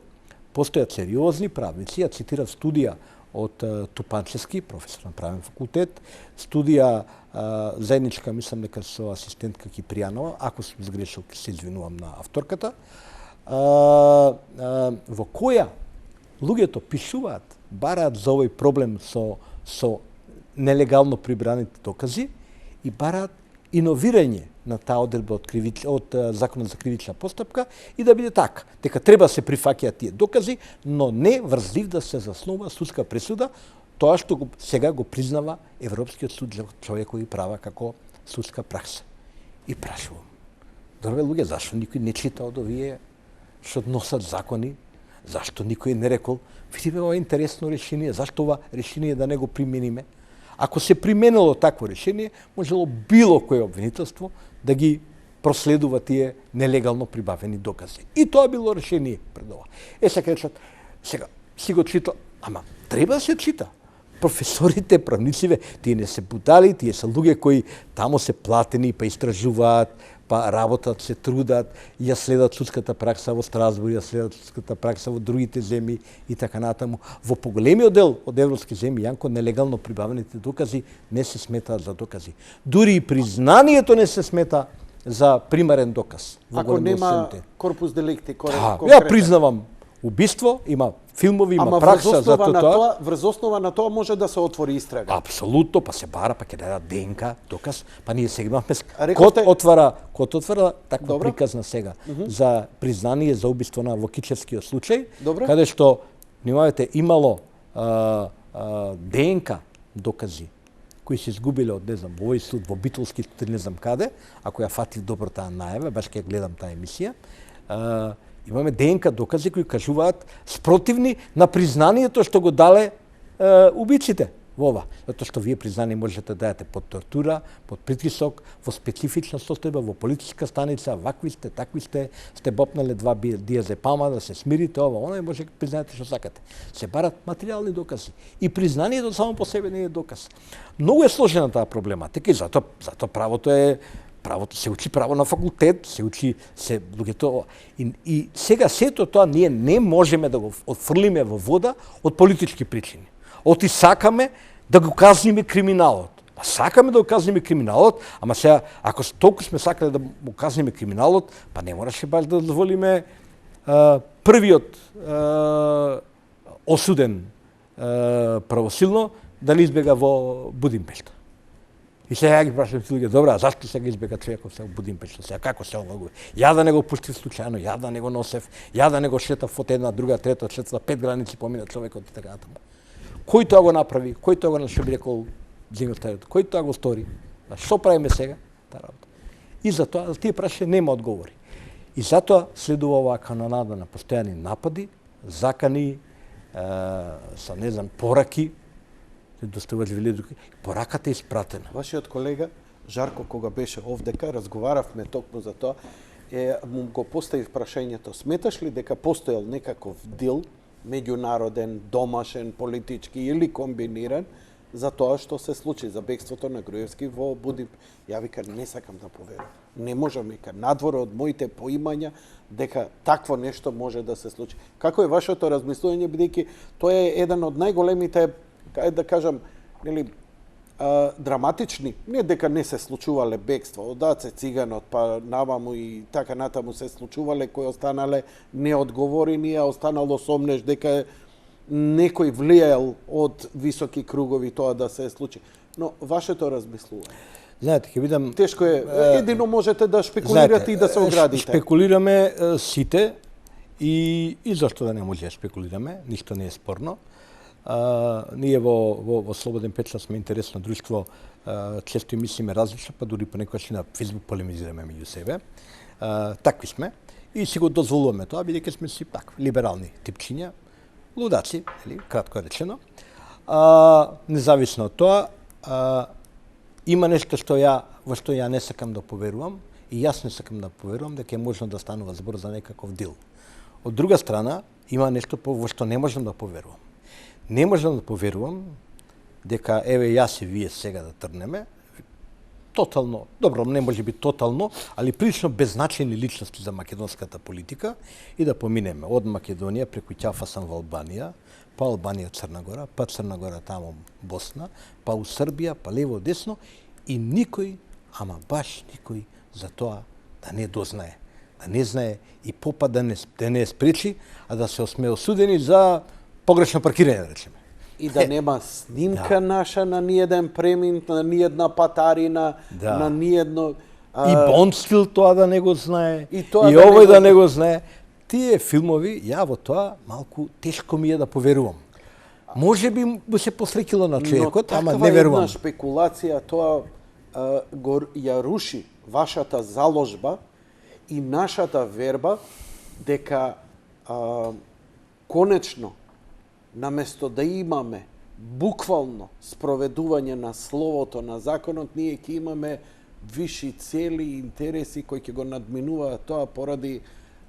Постојат сериозни правници, ја цитирав студија од Тупанчевски, професор на правен факултет, студија заедничка, мислам дека со асистентка Кипријанова, ако сум сгрешил, се извинувам на авторката, во која луѓето пишуваат, бараат за овој проблем со нелегално прибраните докази и бараат иновирање на таа одредба од Законот за кривична постапка и да биде така, дека треба да се прифаќаат тие докази, но не врзлив да се заснува судска пресуда, тоа што сега го признава Европскиот суд за човекови права како судска пракса. И прашувам, добре луѓе, зашто никој не чита од овие што носат закони, зашто никој не рекол, види ова интересно решение, зашто ова решение да не го примениме? Ако се применило такво решение, можело било кој обвинителство да ги проследува тие нелегално прибавени докази. И тоа било решение пред ова. Сега си го читал, ама треба да се чита. Професорите, правниците, тие не се будали, тие се луѓе кои тамо се платени, па истражуваат, па работат, се трудат, ја следат судската пракса во Страсбург, ја следат судската пракса во другите земји и така натаму. Во поголемиот дел од европски земји, Јанко, нелегално прибавените докази не се сметаат за докази. Дури и признанието не се смета за примарен доказ. Ако нема корпус деликти, ја признавам убиство, има филмови, има пракса за тоа. Врз основа на тоа може да се отвори истрага. Апсолутно, па се бара, па ќе дадат ДНК доказ, па ние сега имавме код отвара таква приказна сега за признание за убиство на Вокичевскиот случај, каде што внимавате имало ДНК докази кои се изгубиле од, не знам, во овој суд, во Битолски суд, не знам каде, ако ја фатив добро таа најава, баш ќе гледам таа емисија, имаме ДНК докази кои кажуваат спротивни на признанието што го дале убиците во ова. Затоа што вие признание можете да дадете под тортура, под притисок, во специфична состојба, во политичка станица, вакви сте, такви сте бопнале 2 диазепама да се смирите, ова, она и може да признаете што сакате. Се барат материјални докази. И признанието само по себе не е доказ. Многу е сложена таа проблематика и затоа правото се учи право на факултет, се учи луѓето и сега сето тоа ние не можеме да го отфрлиме во вода од политички причини. Оти сакаме да го казниме криминалот. Па сакаме да го казниме криминалот, ама сега, ако толку сме сакали да го казниме криминалот, па не мораше баш да дозволиме првиот осуден правосилно да не избега во Будимпешта. И сега ја ги прашам луѓе, добра, зашто сега избега човеков сега во Будимпешта? Сега како се ова? Ја да не го пуштив случајно, ја да не го носев, ја да не го шетав од една, друга, трета, четврта, 5 граници помина човекот и така натаму. Кој тоа го направи? Кој тоа го, што би рекол Зимилтајот? Кој тоа го стори? Што правиме сега? Таа работа. И затоа тие прашања нема одговори. И затоа следува оваа канонада на постојани напади, закани, са не знам пораки, се доставуваат велики, пораката е испратена. Вашиот колега Жарко, кога беше овдека, разговаравме токму за тоа, му го поставив прашањето, сметаш ли дека постоел некаков дил, меѓународен, домашен, политички или комбиниран, за тоа што се случи, за бегството на Груевски во Будимпешта? Ја вика, не сакам да поверувам. Не можам, вика, надвор од моите поимања, дека такво нешто може да се случи. Како е вашето размислување, бидејќи тоа е еден од најголемите, кај да кажам, нели, драматични, не дека не се случувале бегства, од Аце Циганот, па наваму и така натаму се случувале, кои останале неодговорени, а останало сомнеш дека некој влијал од високи кругови тоа да се случи. Но вашето размислување. Знаете, ќе видам... Тешко е, едино можете да шпекулирате и да се оградите. Шпекулираме сите и зашто да не може да шпекулираме, ништо не е спорно. Ние во Слободен печат сме интересно друштво, често мислиме различно, па дури понекогаш на Фейсбук полемизираме меѓу себе. Такви сме и си го дозволуваме тоа, бидејќи сме си пак либерални типчиња, лудаци, или кратко речено. Независно од тоа, има нешто во што ја не сакам да поверувам и јас не сакам да поверувам дека е можно да станува збор за некаков дил. Од друга страна, има нешто во што не можам да поверувам. Не можам да поверувам дека еве јас и вие сега да тргнеме тотално, добро, не може би тотално, али прилично беззначајни личности за македонската политика и да поминеме од Македонија преку Ќафасан во Албанија, па Албанија Црна Гора, па Црна Гора таму Босна, па у Србија, па лево десно и никој, ама баш никој за тоа да не дознае, да не знае и попа да не спречи, а да се осме осудени за погрешно паркирање, да речеме. И да нема снимка наша на ниеден преминт, на ниедна патарина, на ниедно... И Бондстил тоа да не го знае, и да овој да не го знае. Тие филмови, ја во тоа малку тешко ми е да поверувам. Може би му се посреќило на човекот, ама не верувам. Но таква една шпекулација, тоа ја руши вашата заложба и нашата верба дека конечно наместо да имаме буквално спроведување на словото на законот, ние ќе имаме виши цели и интереси кои ќе го надминуваат тоа поради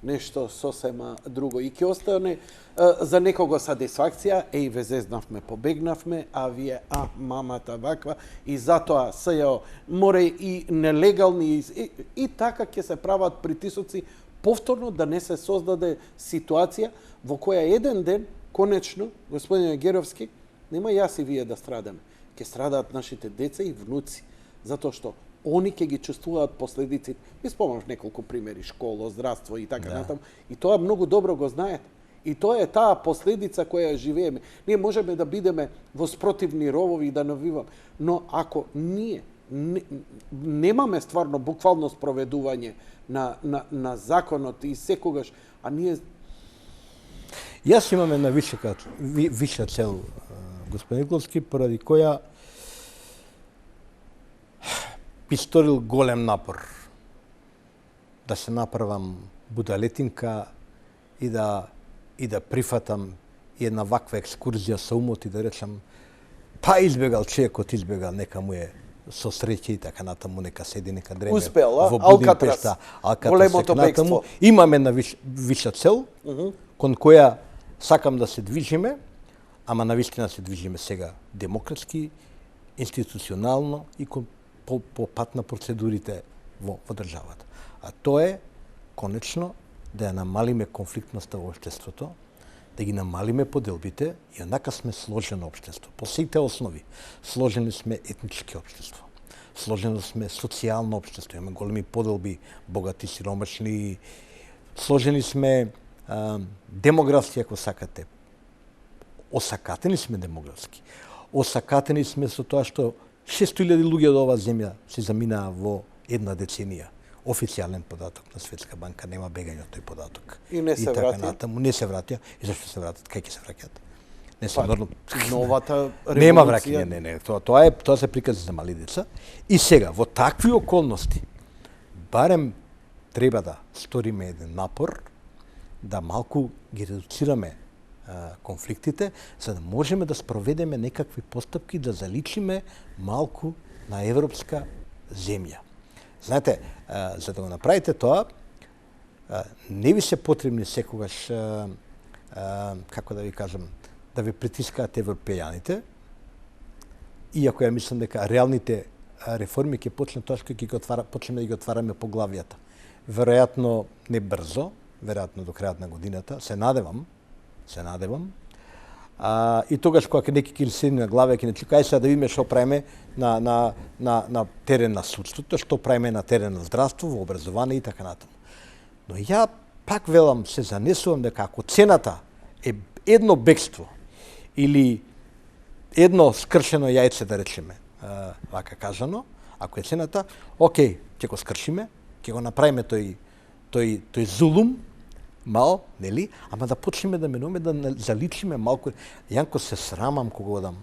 нешто сосема друго. И ќе остане за некого сатисфакција, ве зезнавме, побегнавме, а вие, мамата ваква, и затоа СЈО море и нелегални, и така ќе се прават притисоци повторно да не се создаде ситуација во која еден ден конечно, господин Геровски, нема јас и вие да страдаме. Ќе страдаат нашите деца и внуци, затоа што они ќе ги чувствуваат последиците. Ви спомнав неколку примери, школа, здравство и така натаму. И тоа многу добро го знаете. И тоа е таа последица која живееме. Ние можеме да бидеме во спротивни ровови и да навиваме, но ако ние немаме стварно буквално спроведување на законот и секогаш, а ние... Јас имам една виша цел, господин Гловски, поради која би сторил голем напор да се направам будалетинка и да прифатам една ваква екскурзија со умот и да речам па избегал човекот, избегал, нека му е со среќа и така натаму, нека седи, нека дреме во Будимпешта, големото бегство. Имам една виша цел, кон која сакам да се движиме, ама навистина се движиме сега демократски, институционално и по пат на процедурите во државата. А тоа е, конечно, да ја намалиме конфликтноста во општеството, да ги намалиме поделбите, и однака сме сложено општество. По сите основи. Сложени сме етнички општество. Сложено сме социјално општество. Имаме големи поделби, богати, сиромашни. Сложени сме демографски, ако сакате. Осакатени сме демографски. Осакатени сме со тоа што 600.000 луѓе од оваа земја се заминаа во една деценија. Официјален податок на Светска банка, нема бегање од тој податок. И не се вратија? Не се вратија. И зашто се вратат? Кај ќе се враќаат? Не се нормално. Новата револуција. Нема враќање, не. Тоа се прикази за мали деца. И сега, во такви околности, барем треба да сториме еден напор, да малку ги редуцираме конфликтите, за да можеме да спроведеме некакви постапки, да заличиме малку на европска земја. Знаете, за да го направите тоа, не ви се потребни секогаш, како да ви кажам, да ви притискаат европејаните, иако ја мислам дека реалните реформи ќе почнат тоа што почнеме да ги отвараме поглавијата. Веројатно не брзо, веројатно до крајот на годината, се надевам, и тогаш кога неки ќе седи на глава ќе не чука, ај сега да видиме што правиме на терен на судството, што правиме на терен на здравство, во образование и така натаму. Но ја пак велам, се занесувам дека ако цената е едно бегство или едно скршено јајце, да речеме, вака кажано, ако е цената, окей, ќе го скршиме, ќе го направиме тој зулум, мал, нели? Ама да почнеме да менуваме, да заличиме малку. Јанко, се срамам кога одам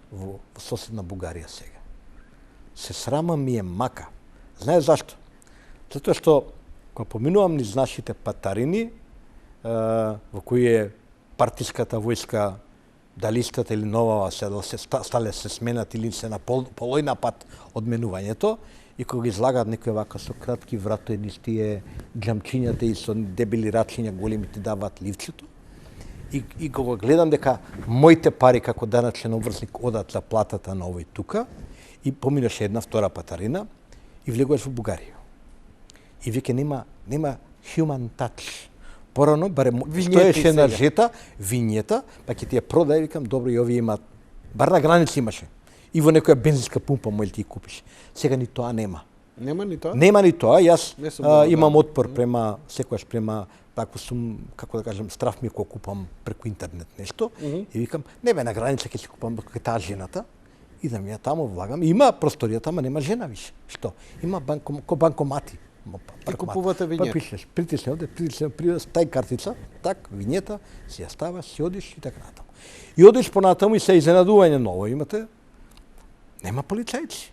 во соседна Бугарија сега. Се срамам ми е мака. Знае зашто? Затоа што кога поминувам низ нашите патарини, во кои е партиската војска, дали истата или нова, се стале се сменат или се на полојна пат од менувањето, и кога ги излагаат некои вака со кратки вратоедисти џамчињата и со дебели рачиња големи ти даваат ливчето. И кога гледам дека моите пари како даначен обврзник одат за платата на овој тука, и поминаш една втора патарина и влегуваш во Бугарија. И веќе нема human touch. Порано барем стоеше на жета, винјета, па ќе ти ја продај, викам, добро, и овие имаат, бар на граница имаше. И во некоја бензинска пумпа може ти купиш. Сега ни тоа нема. Нема ни тоа? Нема ни тоа. Јас имам отпор према секојаш према такво сум, како да кажам, страф ми кога купам преку интернет нешто, и викам, не бе, на граница ќе си купам кога таа жената, идам ја таму, влагам, има просторијата, ама нема жена више. Што? Има банкомати. И купувате винјета. Па пишеш, притисне овде, тај картица, так, винјета, си ја ставаш, си одиш и така натаму. И одиш понатаму и се изненадување ново имате, нема полицајци.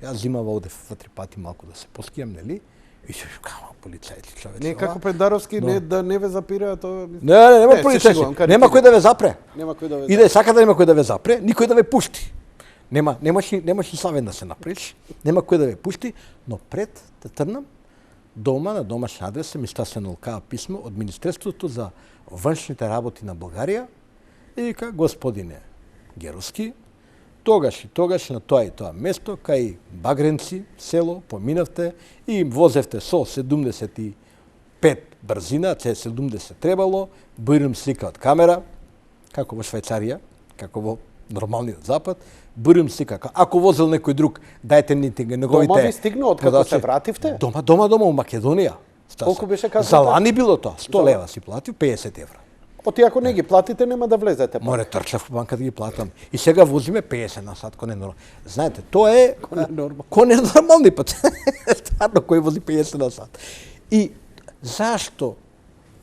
Јас зимав овде 2-3 пати малку да се поскијам, нели? И се како полицајци, човече. Не како Пендаровски, не да не ве запира тоа. Не, нема полицајци. Нема кој да ве запре. Нема кој да ве. И да сака да нема кој да ве запре, никој да ве пушти. Немаш и савен да се направиш, нема кој да ве пушти, но пред да трнам дома на домашна адреса ми стасено лкава писмо од Министерството за външните работи на Бугарија и вика, господине Геровски, тогаш и тогаш на тоа и тоа место, кај Багренци, село, поминавте и возевте со 75 брзина, 70 требало, бирам слика од камера, како во Швајцарија, како во нормалниот запад, бирам слика. Ако возел некој друг, дајте неговите... Дома ви стигна од како се вративте? Дома у Македонија. Колку беше казано? За лани било тоа, 100 лева си платив, 50 евра. Оти ако не ги платите, нема да влезете. Море трчав во банка да ги платам. И сега возиме 50 на сат, кој не нормално. Знаете, тоа е кој не нормални пат. Стварно, кој вози 50 на сат. И зашто,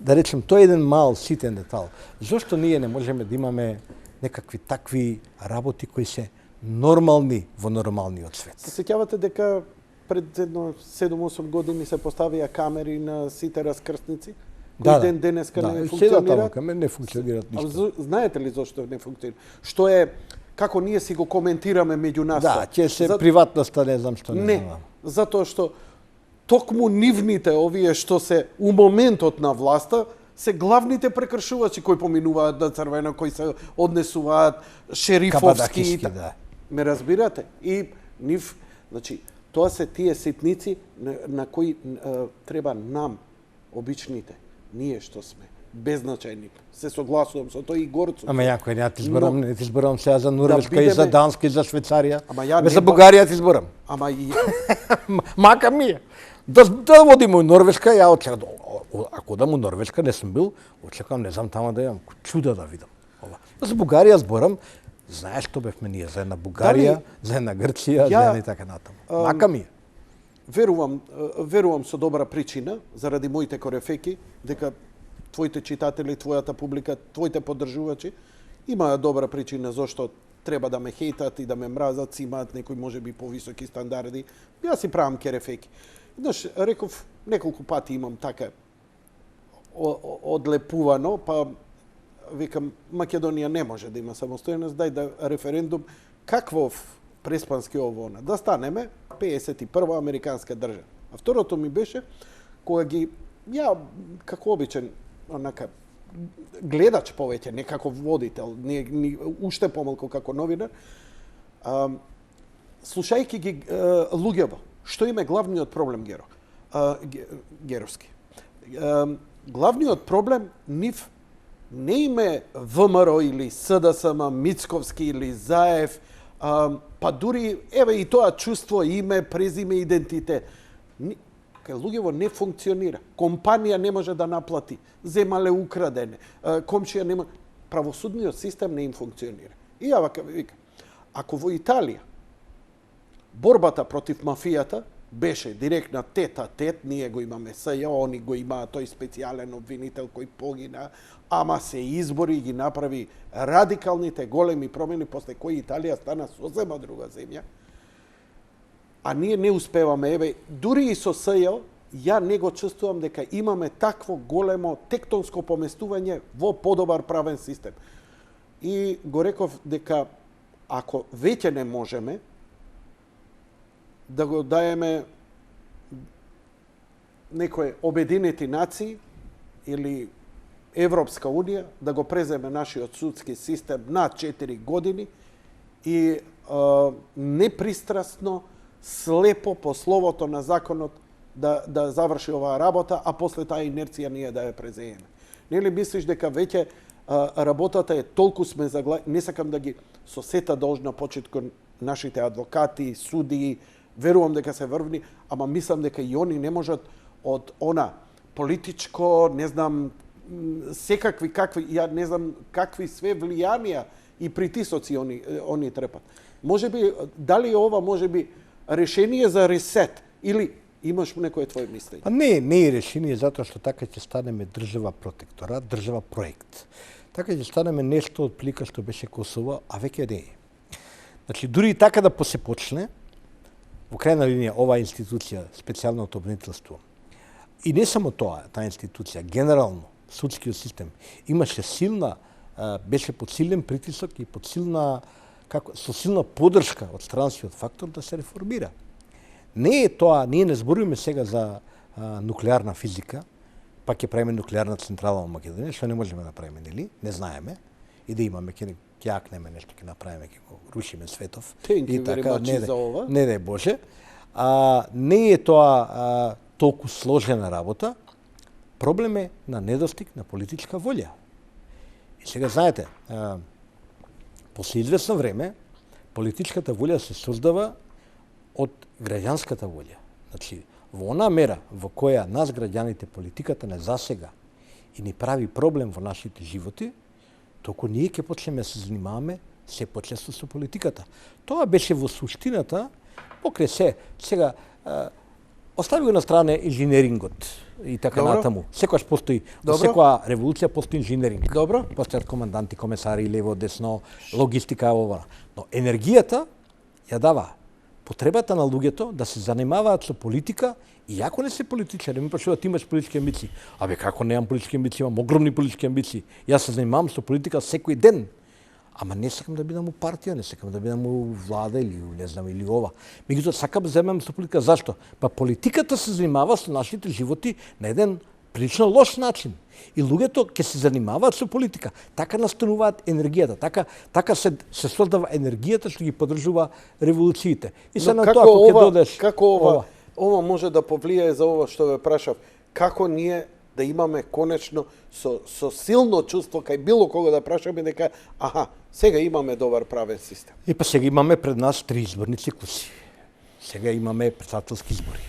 да речем, тоа е еден мал ситен детал. Зошто ние не можеме да имаме некакви такви работи кои се нормални во нормалниот свет? Се сеќавате дека пред едно 7-8 години се поставија камери на сите раскрстници? Кој ден денеска не функционираат? Не функционираат ништо. Знаете ли зошто не функционира? Што е, како ние си го коментираме меѓу нас? Да, ќе се приватноста, не знам што не знам. Не, затоа што токму нивните овие што се у моментот на власта се главните прекршувачи кои поминуваат на црвено, кои се однесуваат шерифовски. Да. Ме разбирате? И нив, значи, тоа се тие ситници на кои треба нам, обичните, ние што сме беззначајни. Се согласувам со тој и горцо. Ама јако, ја ти изборам сега за Норвешка и за Данска и за Швейцарија. Ама ја за Бугарија ти изборам. Ама и Мака ми е. Да водим у Норвешка, ја очекам. Ако да му Норвешка не сум бил, очекам, не знам тама да имам чуда да видам. За Бугарија зборам, знаеш што бевме ние за една Бугарија, за една Грција, за една и така натаму. Мака ми е. Верувам со добра причина, заради моите корефеки, дека твоите читатели, твојата публика, твоите поддржувачи имаат добра причина зошто треба да ме хейтат и да ме мразат, имаат некои можеби повисоки стандарди. Јас си правам керефеки. Знаеш, реков неколку пати имам така одлепувано, па викам Македонија не може да има самостојност, дај да референдум каквов преспански ово она, да станеме 51 американска држава. А второто ми беше кога ги ја како обичен онака гледач повеќе, не како водител, не уште помалку како новинар, слушајќи ги луѓево, што им е главниот проблем Геровски. Главниот проблем нив не име ВМРО или СДСМ, Мицковски или Заев, па дури, еве и тоа чувство, име, презиме, идентитет. Кај луѓево не функционира. Компанија не може да наплати, земале украдене, комшија нема... Правосудниот систем не им функционира. И ја вака викам, ако во Италија борбата против мафијата беше директна тет-а-тет, ние го имаме СЈ, они го имаат тој специјален обвинител кој погина, ама се избори и ги направи радикалните големи промени после кои Италија стана сосема друга земја. А ние не успеваме, еве, дури и со СЈ, ја не го чувствувам дека имаме такво големо тектонско поместување во подобар правен систем. И го реков дека ако веќе не можеме да го даеме некои обединети нации или Европска унија да го преземе нашиот судски систем на 4 години и непристрасно, слепо по словото на законот да заврши оваа работа, а после таа инерција ние да ја презееме. Нели мислиш дека веќе работата е толку сме не сакам да ги со сета должна почит кон нашите адвокати, судии, верувам дека се врвни, ама мислам дека и они не можат од она политичко, не знам, секакви ја не знам какви све влијанија и притисоци они трепат. Можеби дали ова можеби решение за ресет или имаш некое твое мислење? Не е решение затоа што така ќе станеме држава протекторат, држава проект. Така ќе станеме нешто од плика што беше Косово, а веќе не е. Значи дури и така да се почне, во крајна линија оваа институција, специјалното обвинителство, и не само тоа, таа институција, генерално судскиот систем имаше силна, беше под силен притисок и под силна со силна поддршка од странскиот фактор да се реформира. Не е тоа, ние не зборуваме сега за нуклеарна физика, па ќе правиме нуклеарна централа во Македонија, што не можеме да направиме, нели? Не знаеме. И да имаме, ќе јакнеме нешто, ќе направиме, ќе го рушиме светов. И така, не дај Боже. Не е тоа толку сложена работа. Проблем е на недостиг на политичка волја. И сега знаете, после известно време, политичката волја се создава од граѓанската волја. Значи, во онаа мера во која нас граѓаните политиката не засега и ни прави проблем во нашите животи, току ние ќе почнеме да се занимаваме се почесто со политиката. Тоа беше во суштината, покрај се, сега, остави го на страна инженерингот и така натаму. Секогаш постои, во секоја револуција постои инженеринг. Добро. Постојат команданти, комесари, лево, десно, логистика, ова. Но енергијата ја дава потребата на луѓето да се занимаваат со политика, и ако не се политичари, ми прашуваат, имаш политички амбиции. Абе, како немам политички амбиции, имам огромни политички амбиции. Јас се занимавам со политика секој ден. Ама не сакам да бидам у партија, не сакам да бидам у влада или не знам или ова. Меѓутоа сакам да земам со политика. Зашто? Па политиката се занимава со нашите животи на еден прилично лош начин. И луѓето ќе се занимаваат со политика. Така настануваат енергијата, така се создава енергијата што ги поддржува револуциите. И се на тоа кога ќе додеш како ова може да повлијае за ова што ве прашав, како ние да имаме конечно со силно чувство кај било кого да прашаме дека аха, сега имаме добар правен систем. И па сега имаме пред нас 3 изборни циклуси. Сега имаме председателски избори.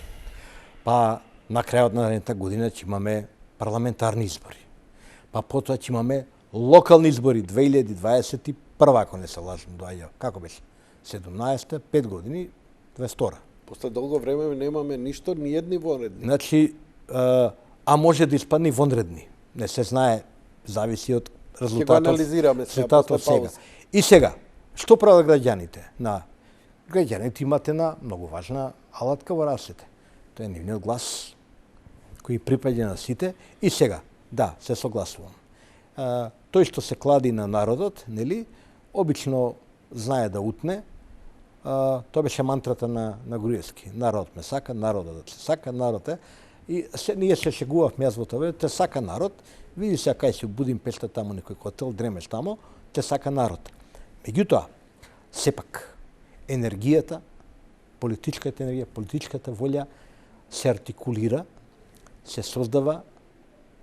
Па на крајот на наредната година ќе имаме парламентарни избори. Па потоа ќе имаме локални избори 2021, ако не се лажам, доаѓа. Како беше? 17-та, 5 години, 22-та. После долго време немаме ништо, ни едни вонредни. Значи, а може да испадне и вонредни. Не се знае, зависи од резултатот. Ќе го анализираме сега, после сега. пауза. И сега, што прават граѓаните? Граѓаните имате на многу важна алатка во рацете. Тоа е нивниот глас, кој припаѓа на сите. И сега, да, се согласувам. Тој што се клади на народот, нели, обично знае да утне. Тоа беше мантрата на Груевски. Народот ме сака, народот се сака, народ е. И ние се шегувавме јас во тоа, те сака народ. Види се кај се будим пешта таму некој котел, дремеш таму, те сака народ. Меѓутоа, сепак енергијата, политичката енергија, политичката волја се артикулира, се создава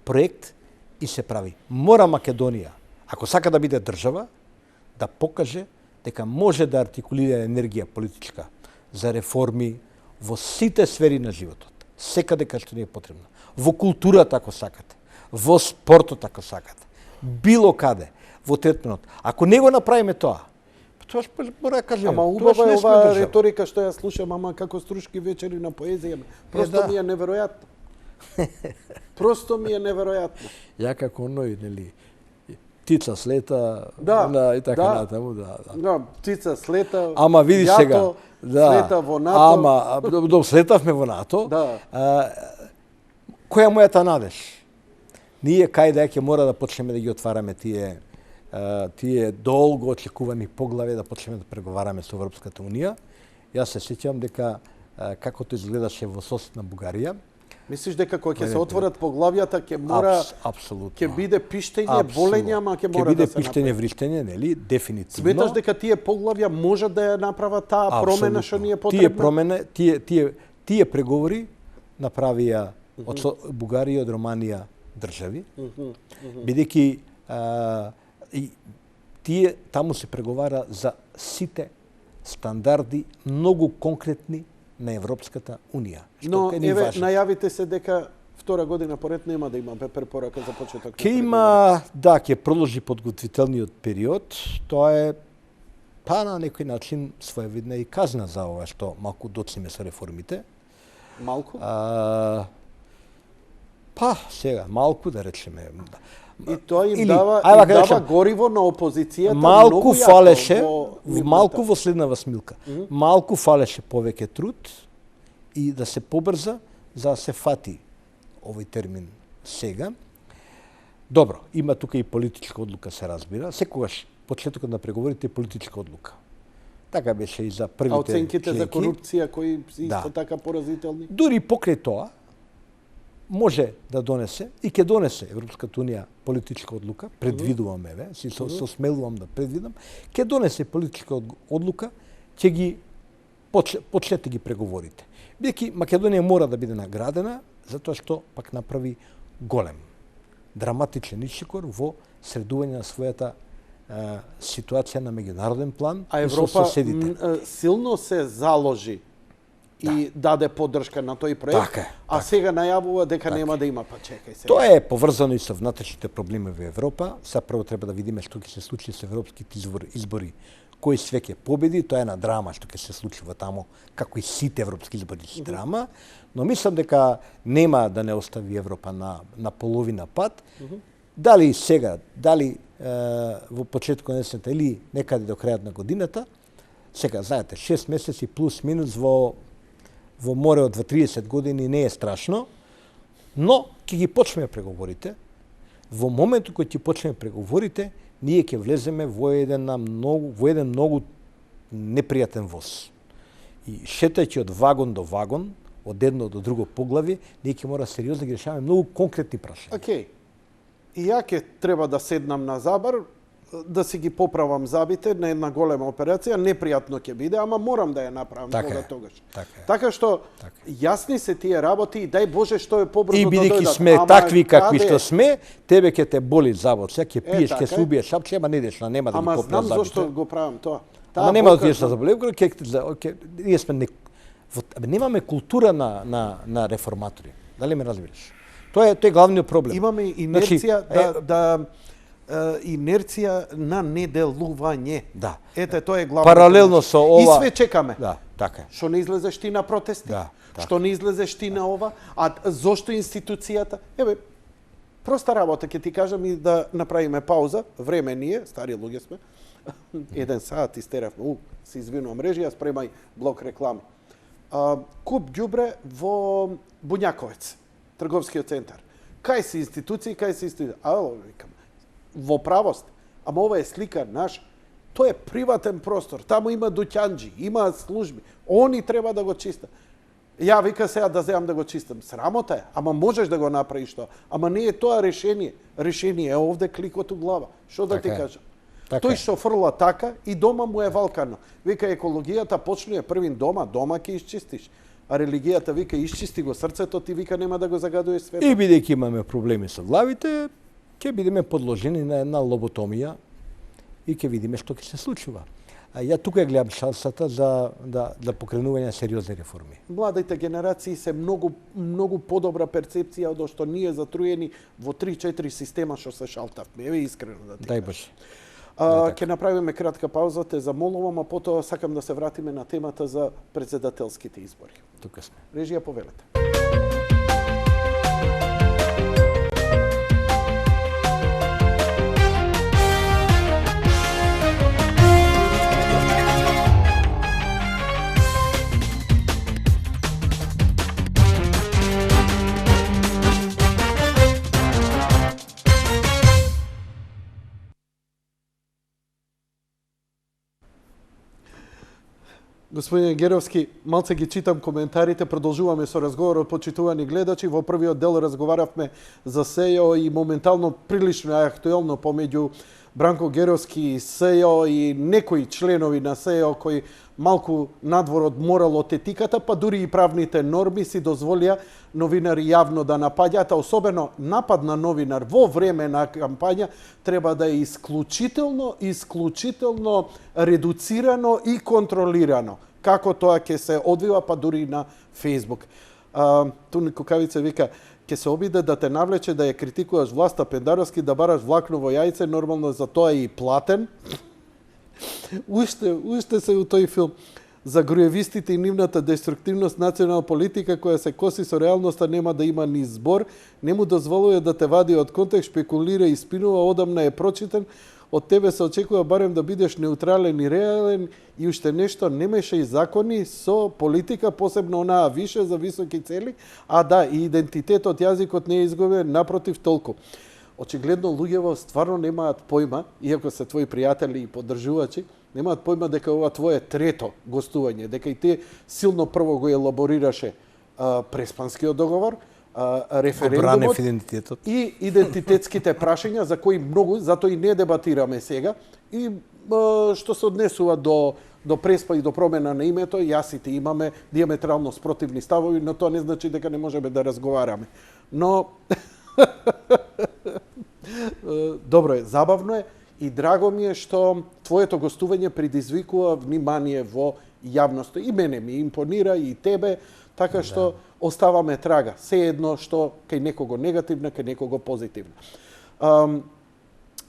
проект и се прави. Мора Македонија, ако сака да биде држава, да покаже дека може да артикулира енергија политичка за реформи во сите сфери на животот. Секаде кај што ни е потребно. Во културата, ако сакате. Во спортот, ако сакате. Било каде. Во третменот. Ако не го направиме тоа, тоа ќе мора да кажеме. Ама убава е оваа реторика што ја слушам, ама како струшки вечери на поезија. Просто ми е неверојатно. Просто ми е неверојатно. Ја како оној, нели, птица слета, и така натаму, Да, птица слета. Ама види јато, сега, слета во НАТО. Ама слетавме во НАТО. Да. Која мојата надеж? Ние кај да ќе мора да почнеме да ги отвараме тие долго очекувани поглави, да почнеме да преговараме со Европската унија. Јас се сеќавам дека како тоа изгледаше во соседна Бугарија. Мислиш дека кога ќе се отворат поглавјата ќе мора ќе биде пиштење, болење, ама ќе мора да се биде пиштење, вриштење, нели? Дефинитивно. Сметаш дека тие поглавја може да ја направат таа промена што ни е потребна? Тие преговори направија од Бугарија и од Романија држави, бидејќи тие таму се преговара за сите стандарди многу конкретни на Европската унија. Но еве најавите се дека втора година поред нема да има препорака за почеток. Ќе има, да, ќе продолжи подготвителниот период. Тоа е па на некој начин своевидна и казна за ова што малку доцнеме со реформите. Малку? Па сега малку да речеме. И тоа им дава гориво на опозицијата. Малку фалеше, малку во следнава смилка. Малку фалеше повеќе труд и да се побрза за да се фати овој термин сега. Добро, има тука и политичка одлука, се разбира. Секогаш почетокот на преговорите е политичка одлука. Така беше и за првите оценките членки. За корупција кои исто така поразителни. Дури покрај тоа може да донесе и ќе донесе Европската унија политичка одлука, предвидувам еве, се смелувам да предвидам, ќе донесе политичка одлука, ќе ги почнете ги преговорите. Бидејќи Македонија мора да биде наградена затоа што пак направи голем, драматичен исчекор во средување на својата ситуација на меѓународен план. А Европа силно се заложи и даде поддршка на тој проект, така. Сега најавува дека нема да има, па чекај сега. Тоа е поврзано и со внатрешните проблеми во Европа. Сега прво треба да видиме што ќе се случи со европските избори, кој све ќе победи, тоа е на драма што ќе се случува таму, како и сите европски избори се драма, но мислам дека нема да не остави Европа на половина пат. Дали сега, дали во почетокот на есента или некаде до крајот на годината, сега знаете, 6 месеци плюс минус во море од 30 години не е страшно, но ќе ги почнеме преговорите. Во моментот кој ќе почнеме преговорите, ние ќе влеземе во еден многу непријатен воз. И шетајќи од вагон до вагон, од едно до друго поглави, ние ќе мора сериозно да ги решаваме многу конкретни прашања. Океј. И ја ќе треба да седнам на забар да си ги поправам забите на една голема операција, непријатно ќе биде, ама морам да ја направам тогаш. Така што јасни се тие работи и дај Боже што е побрзо да дојдат. И бидејќи сме такви какви што сме, тебе ќе те боли завод, ќе пиеш, ќе се убиеш, шапче, ама не идеш, нема да ги поправам забите. Ама знам зошто го правам тоа. Ама нема да идеш на заболев, ние сме немаме култура на реформатори. Дали ме разбираш? Тоа е главниот проблем. Имаме инерција инерција на неделување. Да. Ете, тоа е главно. Паралелно со ова. И све чекаме. Да, така е. Што не излезеш ти на протести? Да, што не излезеш ти на ова? А зошто институцијата? Еве, проста работа, ќе ти кажам и да направиме пауза. Време ние, стари луѓе сме. 1 сат истеравме. Се извинувам, режија, спремај блок реклами. Куп ѓубре во Буњаковец, трговскиот центар. Кај се институции, викам, во правост. Ама ова е слика наш. Тоа е приватен простор. Таму има дуќанџи, има служби. Они треба да го чистат. Ја вика сега да земам да го чистам. Срамота е, ама можеш да го направиш тоа. Ама не е тоа решение. Решение е овде кликот у глава. Што да ти кажам? Тој што фрла така и дома му е валкано. Вика екологијата почнува првин дома ќе исчистиш. А религијата вика исчисти го срцето, ти вика нема да го загадуваш светот. И бидејќи имаме проблеми со главите, ќе бидеме подложени на една лоботомија и ќе видиме што ќе се случува. Ја тука гледам шансата за покренување на сериозни реформи. Младите генерации се многу подобра перцепција од што ние затруени во 3-4 система што се шалтавме. Еве искрено да ти кажам. Дај Боже. Ќе направиме кратка пауза, те замолувам, а потоа сакам да се вратиме на темата за председателските избори. Тука сме. Режија, повелете. Господине Геровски, малце ги читам коментарите, продолжуваме со разговорот, почитувани гледачи. Во првиот дел разговаравме за СЕО и моментално прилично актуелно помеѓу Бранко Геровски и СЕО и некои членови на СЕО кои малку надвор од морал од етиката, па дури и правните норми си дозволија новинари јавно да напаѓаат, а особено напад на новинар во време на кампања треба да е исклучително редуцирано и контролирано. Како тоа ќе се одвива, па дури и на Facebook. Туни Кукавица вика, ќе се обиде да те навлече да ја критикуваш власта Пендаровски, да бараш влакново јајце, нормално за тоа е и платен. Уште се у тој филм за груевистите и нивната деструктивност, национална политика која се коси со реалноста нема да има ни збор, не му дозволува да те вади од контекст, шпекулира и спинува, одамна е прочитен, од тебе се очекува барем да бидеш неутрален и реален и уште нешто, немаше и закони со политика, посебно онаа више за високи цели, а да, и идентитетот, јазикот не е изгубен, напротив толку. Очигледно луѓево стварно немаат појма, иако се твои пријатели и поддржувачи, немаат појма дека ова твое трето гостување, дека и ти силно прво го елаборираше Преспанскиот договор, референдумот и идентитетските прашања за кои многу, затоа и не дебатираме сега, и што се однесува до Преспа и до промена на името, јас и ти имаме диаметрално спротивни ставови, но тоа не значи дека не можеме да разговараме. Но добро е, забавно е и драго ми е што твоето гостување предизвикува внимание во јавноста. И мене ми импонира, и тебе, така што оставаме трага. Се едно што кај некого негативно, кај некого позитивно.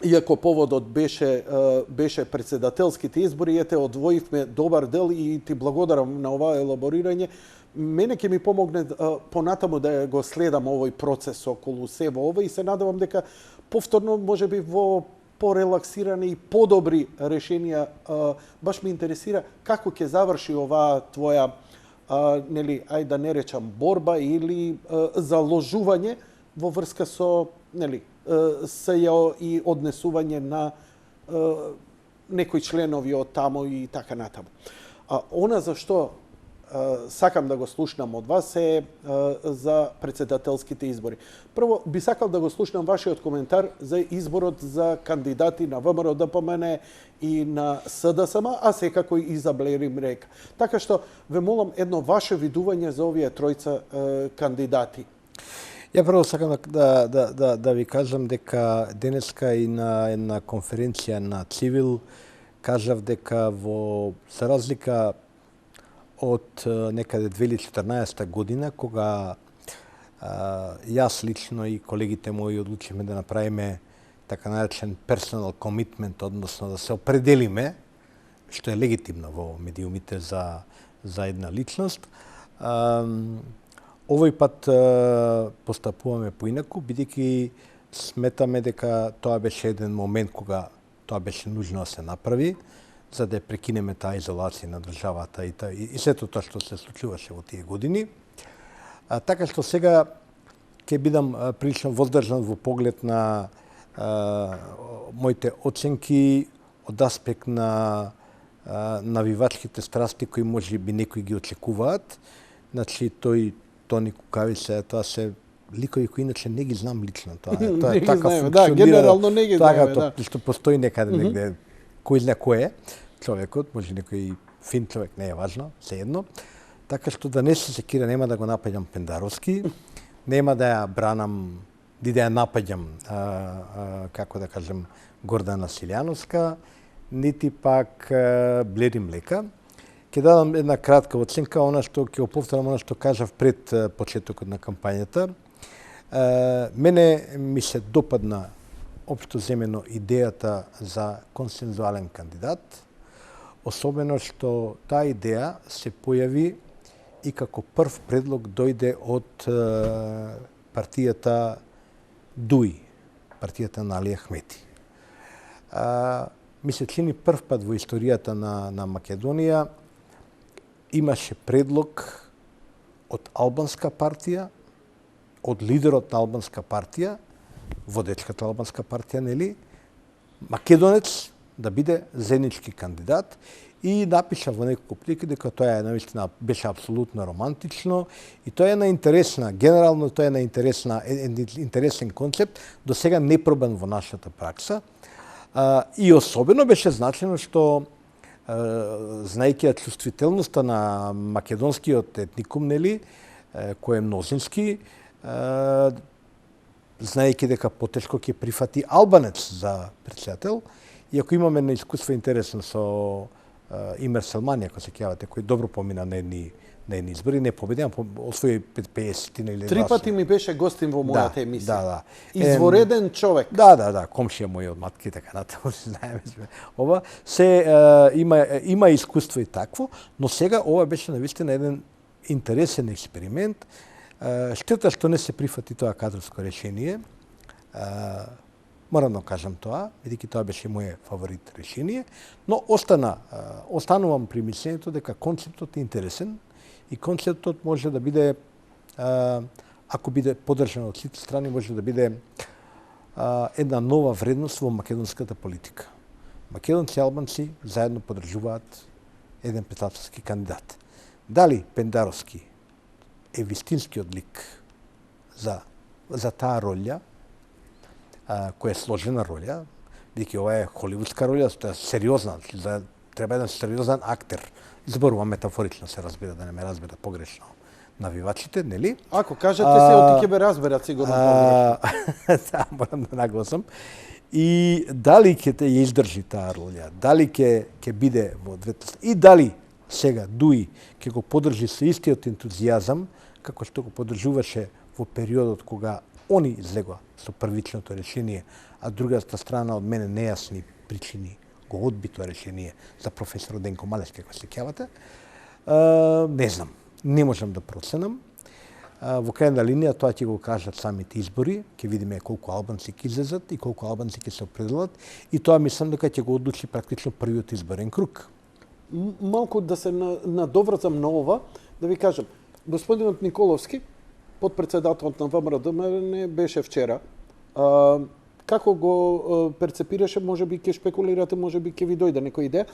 Иако поводот беше председателските избори, ете одвоивме добар дел и ти благодарам на оваа елаборирање. Мене ќе ми помогне понатаму да го следам овој процес околу себе ова и се надевам дека повторно можеби во порелаксирани и подобри решенија. Баш ме интересира како ќе заврши оваа твоја нели, ај да не речам борба или заложување во врска со нели СЈО и однесување на некои членови од таму и така натаму. Она за што сакам да го слушнам од вас е за председателските избори. Прво, би сакал да го слушнам вашиот коментар за изборот за кандидати на ВМРО ДПМН и на СДСМ, а секако и за Блерим Река. Така што ве молам едно ваше видување за овие тројца кандидати. Ја прво сакам да ви кажам дека денеска и на една конференција на Цивил кажав дека за разлика од некаде 2014 година, кога јас лично и колегите мои одлучиме да направиме така наречен personal commitment, односно да се определиме, што е легитимно во медиумите за една личност. Овој пат постапуваме поинаку, бидејќи сметаме дека тоа беше еден момент кога тоа беше нужно да се направи, за да прекинеме таа изолација на државата и сето тоа што се случуваше во тие години. Така што сега ќе бидам прилично воздржан во поглед на моите оценки од аспект на навивачките страсти кои може би некои ги очекуваат. Значи Тони Кукавица, тоа се ликови кои иначе не ги знам лично. Тоа е така функционира. Да, генерално не ги знаеме, да. Што постои некаде негде кој знае кој е човекот, може некој фин човек, не е важно, сеедно. Така што да не се секира, нема да го напаѓам Пендаровски, нема да ја бранам, да ја напаѓам, како да кажем, Гордана Силјановска, нити пак Блери Млека. Ќе дадам една кратка оценка, она што ќе повторам она што кажав пред почетокот на кампањата. Мене ми се допадна општо земено идејата за консензуален кандидат, особено што таа идеја се појави и како прв предлог дојде од партијата ДУИ, партијата на Али Ахмети. Ми се чини прв пат во историјата на Македонија имаше предлог од албанска партија, од лидерот на албанска партија, водечката албанска партија, нели, македонец да биде заеднички кандидат и напиша во неколку прилики дека тоа е навистина беше апсолутно романтично и тоа е на интересна, генерално тоа е на интересен концепт, до сега не пробан во нашата пракса. И особено беше значено што знаејќи чувствителноста на македонскиот етникум, нели, кој е мнозински, знаејќи дека потешко ќе прифати албанец за председател, и ако имаме на искуство интересно со Имер Селмани, ако се кјавате, кој добро помина на едни избори, не победи, освои 50 или 20. Три пати ми беше гостин во мојата емисија. Да. Извореден човек. Да, комшија мој од матки, така натаму, знаеме. Ова има искуство и такво, но сега ова беше навистина еден интересен експеримент. Штета што не се прифати тоа кадрско решение. Морам да кажам тоа, бидејќи тоа беше моје фаворит решение, но останувам при мислењето дека концептот е интересен и концептот може да биде, ако биде поддржан од сите страни, може да биде една нова вредност во македонската политика. Македонци и албанци заедно поддржуваат еден председателски кандидат. Дали Пендаровски е вистинскиот лик за таа роља, која е сложена роља, бидејќи ова е холивудска роља, тоа е сериозна, треба еден сериозен актер. Зборувам метафорично, се разбира, да не ме разбира погрешно навивачите, нели? Ако кажете се, оти ќе ме разберат сигурно погрешно. Да, морам да нагласам. И дали ќе ја издржи таа роља, дали ќе биде во двете, и дали сега ДУИ ќе го поддржи со истиот ентузијазам како што го поддржуваше во периодот кога они излегоа со првичното решение, а другата страна од мене нејасни причини го одби тоа решение за професор Денко Малевски, ако се сеќавате. Не знам, не можам да проценам. Во крајна линија тоа ќе го кажат самите избори, ќе видиме колку албанци ќе излезат и колку албанци ќе се определат, и тоа мислам дека ќе го одлучи практично првиот изборен круг. Малку да се надоврзам на ова, да ви кажам, господинот Николовски, подпредседателот на ВМРО ДПМН, беше вчера. Како го перцепираше, може би ќе шпекулирате, може би ќе ви дојде некоја идеја.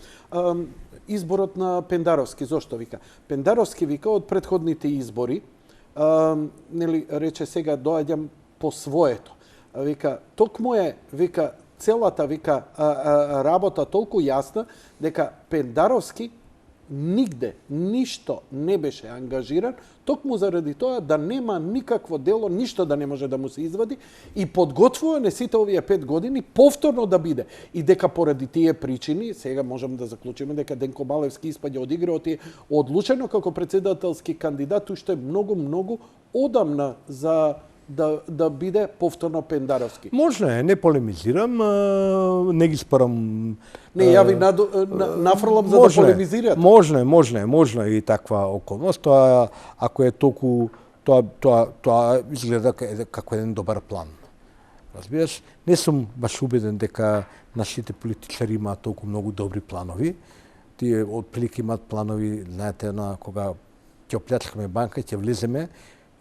изборот на Пендаровски. Зошто вика? Пендаровски вика од претходните избори, нели рече сега доаѓам по своето. Вика токму е вика целата вика работа толку јасна дека Пендаровски нигде ништо не беше ангажиран, токму заради тоа да нема никакво дело, ништо да не може да му се извади и подготвува не сите овие 5 години повторно да биде. И дека поради тие причини, сега можеме да заклучиме дека Денко Балевски испаѓа од играот и одлучено како председателски кандидат уште многу одамна за да биде повторно Пендаровски. Можно е, не полемизирам, не ги спорам. Не, ја ви нафрлам за да полемизирате. Можно е и таква околност. Тоа, ако е толку, тоа изгледа како еден добар план. Разбираш, не сум баш убеден дека нашите политичари имаат толку многу добри планови. Тие отприлики имаат планови, знаете, на кога ќе оплячкаме банка, ќе влеземе,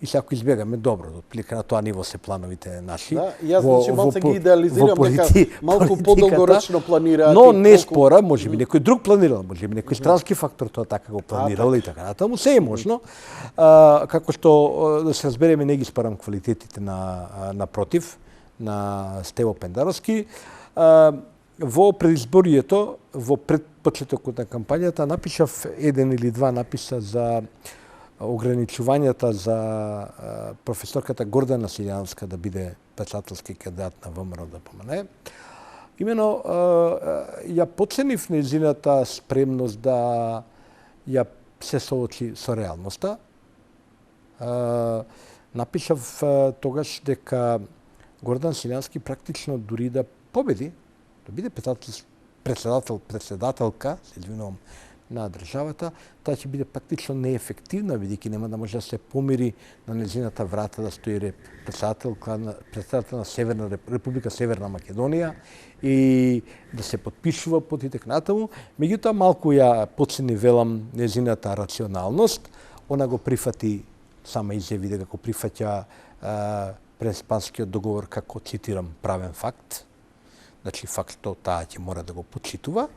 и се ако избегаме добро, отприлика на тоа ниво се плановите наши. Да, јас малце ги идеализирам дека малку подолгорочно планираат. Но не спора, може би некој друг планирал, може би некој странски фактор тоа така го планирал и така натаму, се е можно. Како што да се разбереме, не ги спорам квалитетите напротив на Стево Пендаровски. Во предизборието, во предпочетокот на кампањата, напишав еден или два написа за ограничувањата за професорката Гордана Силјановска да биде председателски кандидат на ВМРО ДПМН. Имено ја поценив нејзината спремност да ја се соочи со реалноста. Напишав тогаш дека Гордан Силјановски практично дури да победи, да биде председателка, се извинувам, на државата, таа ќе биде практично неефективна, бидејќи нема да може да се помири на нејзината врата да стои председател на Република Северна Македонија и да се подпишува под и така натаму. Меѓутоа малку ја подцени, велам, нејзината рационалност. Она го прифати, сама изјави дека го прифаќа Преспанскиот договор како, цитирам, правен факт. Значи фактот таа ќе мора да го почитува,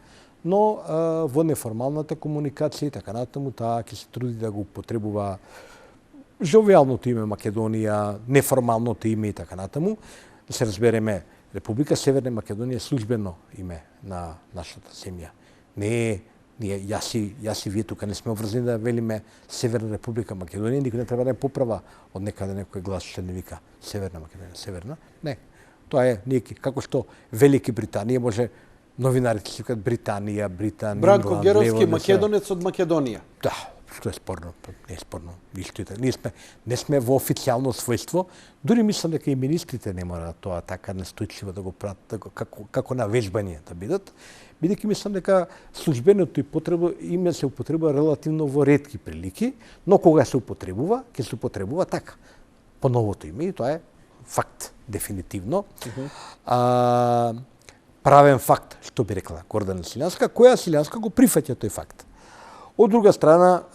но во неформалната комуникација и така натаму таа ќе се труди да го употребува жовијалното име Македонија, неформалното име и така натаму. Да се разбереме, Република Северна Македонија е службено име на нашата земја. Не е јас и вие тука не сме обврзани да велиме Северна Република Македонија, никој не треба да не поправа од некаде некој глас што не вика Северна Македонија, Северна. Не. Тоа е неки, како што Велики Британија може новинарите се викаат Британија, Бранко Геровски, македонец од Македонија. Да, што е спорно, не е спорно. Не сме во официјално својство. Дури мислам дека и министрите не мора тоа така настојчиво да го пратат, како на вежбање да бидат. Бидејќи мислам дека службеното име се употребува релативно во ретки прилики, но кога се употребува, ќе се употребува така. По новото име, и тоа е факт, дефинитивно. Правен факт, што би рекла Гордана Силјановска, која Силјановска го прифаќа тој факт. Од друга страна,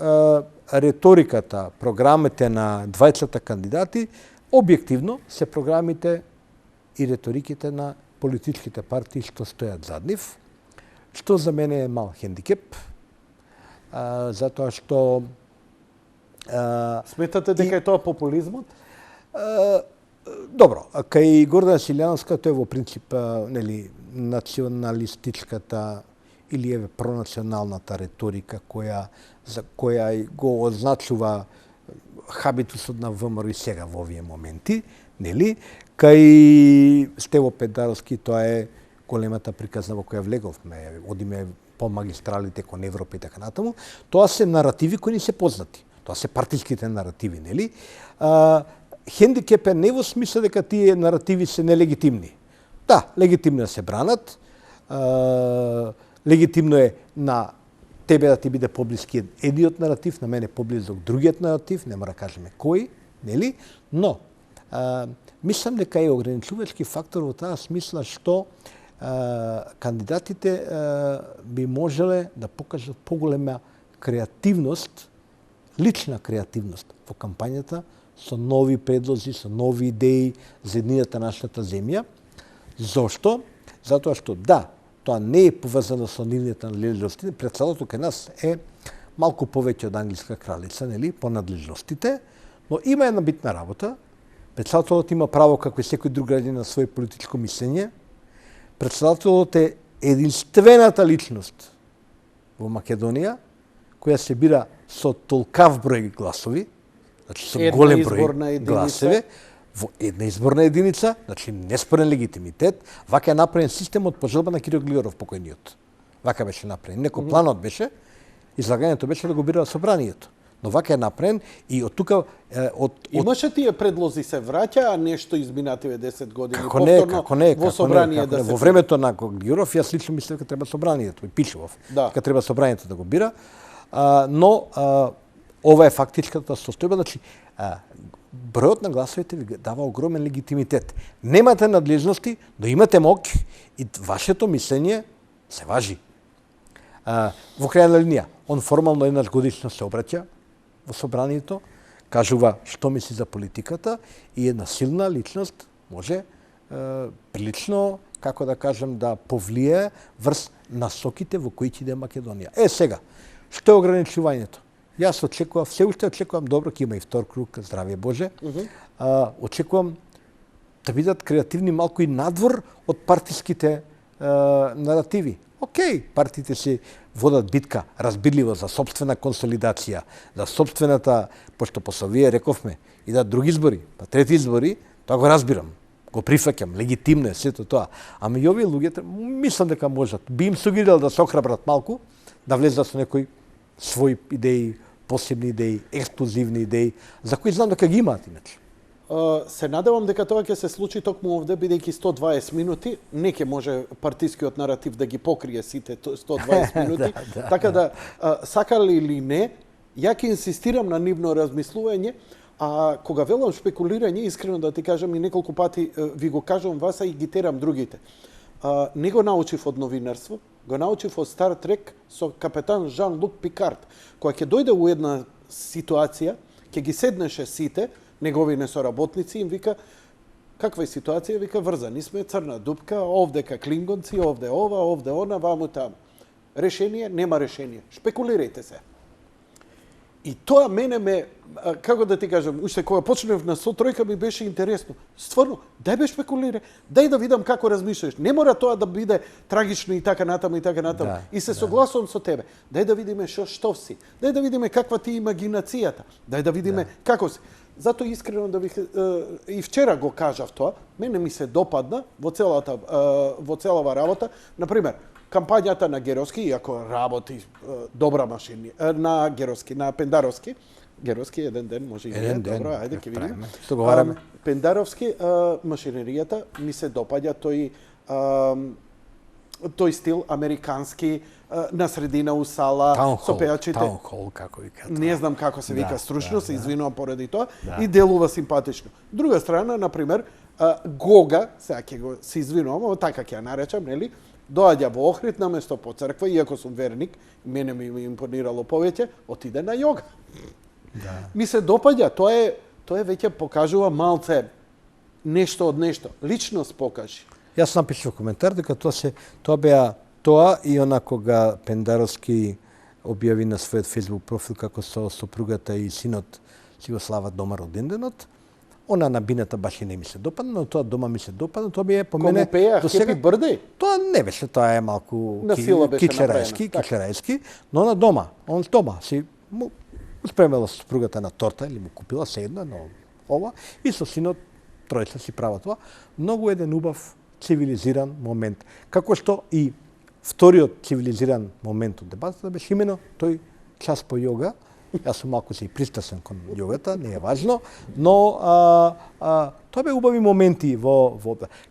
реториката, програмите на двајцата кандидати, објективно се програмите и реториките на политичките партии што стојат зад нив, што за мене е мал хендикеп, затоа што... Сметате дека е тоа популизмот? Добро, кај Гордана Силјановска тој во принцип, нели, националистичката или пронационалната реторика која го означува хабитусот на ВМРО и сега во овие моменти, нели? Кај Стево Пендаровски тоа е големата приказна во која влеговме, одиме по магистралите кон Европа и така натаму. Тоа се наративи кои не се познати. Тоа се партиските наративи, нели? Хендикеп е не во смисла дека тие наративи се нелегитимни. Да, легитимно се бранат, легитимно е на тебе да ти биде поблиски едниот наратив, на мене поблизок другиот наратив, не мора кажеме кој, нели? Но, мислам дека е ограничувачки фактор во таа смисла што кандидатите би можеле да покажат поголема креативност, лична креативност во кампањата, со нови предлози, со нови идеи за еднината нашата земја. Зошто? Затоа што да, тоа не е поврзано со нивните надлежности. Председателот кај нас е малку повеќе од англиска кралица, нели, по надлежностите, но има една битна работа. Председателот има право, како и секој друг граѓанин, на своје политичко мислење. Председателот е единствената личност во Македонија која се бира со толкав број гласови, значи со голем број гласови, во една изборна единица, значи неспорен легитимитет. Вака е направен системот по желба на Кирил Глигоров, покојниот. Вака беше направен. Некој планот беше, излагањето беше да го бира собранието. Но вака е направен и од тука Имаше тие предлози се враќа, а нешто изминативе 10 години како не, во собрание да се во времето на Глигоров јас лично мислев дека треба собранието, и пишував. Дека треба собранието да го бира, но ова е фактичката состојба, значи бројот на гласовите ви дава огромен легитимитет. Немате надлежности, но имате моќ и вашето мислење се важи. Во крајна линија, он формално еднаш годишно се обраќа во собранието, кажува што мисли за политиката и една силна личност може прилично, како да кажем, да повлие врз насоките во кои ќе иде Македонија. Сега, што е ограничувањето? Јас очекувам, се уште очекувам, добро, ќе има и втор круг, здравје Боже. Очекувам да бидат креативни малку и надвор од партиските наративи. Океј, партиите си водат битка, разбирливо, за собствена консолидација, за собствената, пошто после вие рековме, и да други избори, па трети избори, тоа го разбирам, го прифаќам, легитимно е сето тоа. Ама и овие луѓето, мислам дека можат, би им сугирал да се охрабрат малку, да влезат со некои своји идеи, посебни идеи, ексклузивни идеи, за кои знам дека ги имаат иначе. Се надевам дека тоа ќе се случи токму овде, бидејќи 120 минути, не ќе може партискиот наратив да ги покрие сите 120 минути, така да, сакали или не, ја ќе инсистирам на нивно размислување, а кога велам шпекулирање, искрено да ти кажам и неколку пати ви го кажам вас, а и ги терам другите. Не го научив од новинарство, го научив од Стар Трек со капетан Жан-Лук Пикард, која ќе дојде у една ситуација, ќе ги седнеше сите, негови соработници, им вика, каква е ситуација? Вика, врзани сме, црна дупка, овдека клингонци, овде ова, овде она, ваму таму. Решение? Нема решение. Шпекулирајте се. И тоа мене како да ти кажам, уште кога почнев на Со-тројка ми беше интересно. Стварно, дај бе шпекулире, дај да видам како размислуваш. Не мора тоа да биде трагично и така натаму и така натаму. И се согласувам со тебе. Дај да видиме што си. Дај да видиме каква ти е имагинацијата. Дај да видиме како си. Зато искрено да бих и вчера го кажав тоа, мене ми се допадна во целава работа, на пример, кампањата на Геровски, иако работи добра машини, на Геровски, на Пендаровски. Геровски еден ден може и не, добро, ајде ќе видиме. Што говориме? Пендаровски машинеријата ми се допаѓа тој стил американски, на средина у сала, со пејачите. Таунхол, како вика. Не знам како се вика стручно, се извинувам поради тоа, и делува симпатично. Друга страна, например, Гога, сега ќе го се извинувам, така ќе ја наречам, нели, доаѓа во Охрид наместо по црква, иако сум верник, мене ми импонирало повеќе, отиде на јога. Ми се допаѓа, тоа е веќе покажува малце нешто од нешто. Личност покажи. Јас напишав коментар дека тоа беа тоа и она кога Пендаровски објави на својот фејсбук профил како со сопругата и синот си го слават дома роденденот. Она на бината баш и не ми се допадна, но тоа дома ми се допадна, тоа бе по мене до сега Бърде. Тоа не беше, тоа е малку кичерајски, но на дома, он дома си му спремела сопругата на торта или му купила се една, но ова и со синот тројца си прават тоа. Многу еден убав цивилизиран момент. Како што и вториот цивилизиран момент од дебатата беше именно тој час по јога. Јас сум малку се и пристрасен кон јогата, не е важно, но тоа бе убави моменти во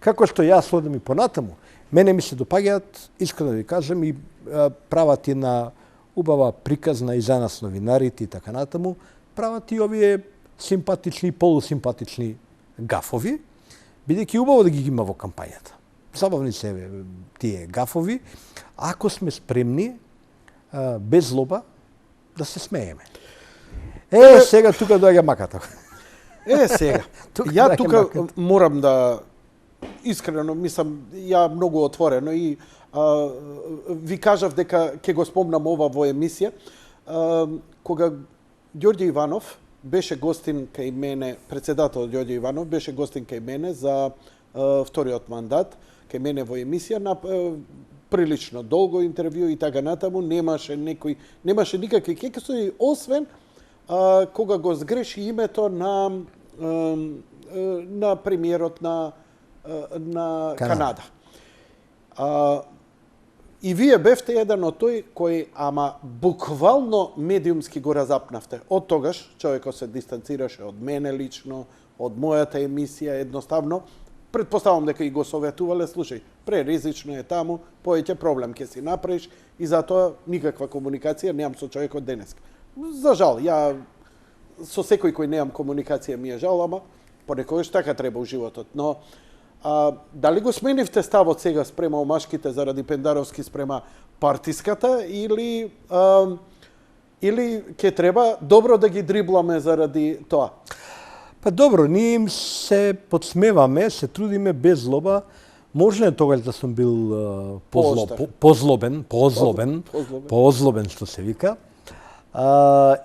како што јас одам и понатаму. Мене ми се допаѓаат, искрено да ви кажам, и прават и на убава приказна и за нас новинарите и така натаму, прават и овие симпатични и полусимпатични гафови, бидејќи убаво да ги има во кампањата. Забавни се тие гафови, ако сме спремни, без злоба, да се смееме. Сега тука доаѓа маката. Сега. Ја тука морам да искрено мислам, ја многу отворено и Ви кажав дека ќе го спомнам ова во емисија, кога Ѓорѓе Иванов беше гостин кај мене, председателот Ѓорѓе Иванов беше гостин кај мене за вториот мандат, кај мене во емисија, на прилично долго интервју и така натаму, немаше никакви кексови, освен кога го сгреши името на премиерот на Канада. И вие бевте еден од тој кој, ама буквално медиумски го разапнавте. Од тогаш човекот се дистанцираше од мене лично, од мојата емисија, едноставно. Предпоставам дека и го советувале, слушај, преризично е таму, повеќе проблем ќе си направиш и затоа никаква комуникација немам со човекот денес. За жал, ја со секој кој немам комуникација ми е жал, ама понекогаш така треба у животот. Но дали го сменивте ставот сега спрема омашките заради Пендаровски спрема партиската или ќе треба добро да ги дрибламе заради тоа? Па добро, ние им се подсмеваме, се трудиме без злоба. Можно е тогаш да сум бил позлобен, што се вика.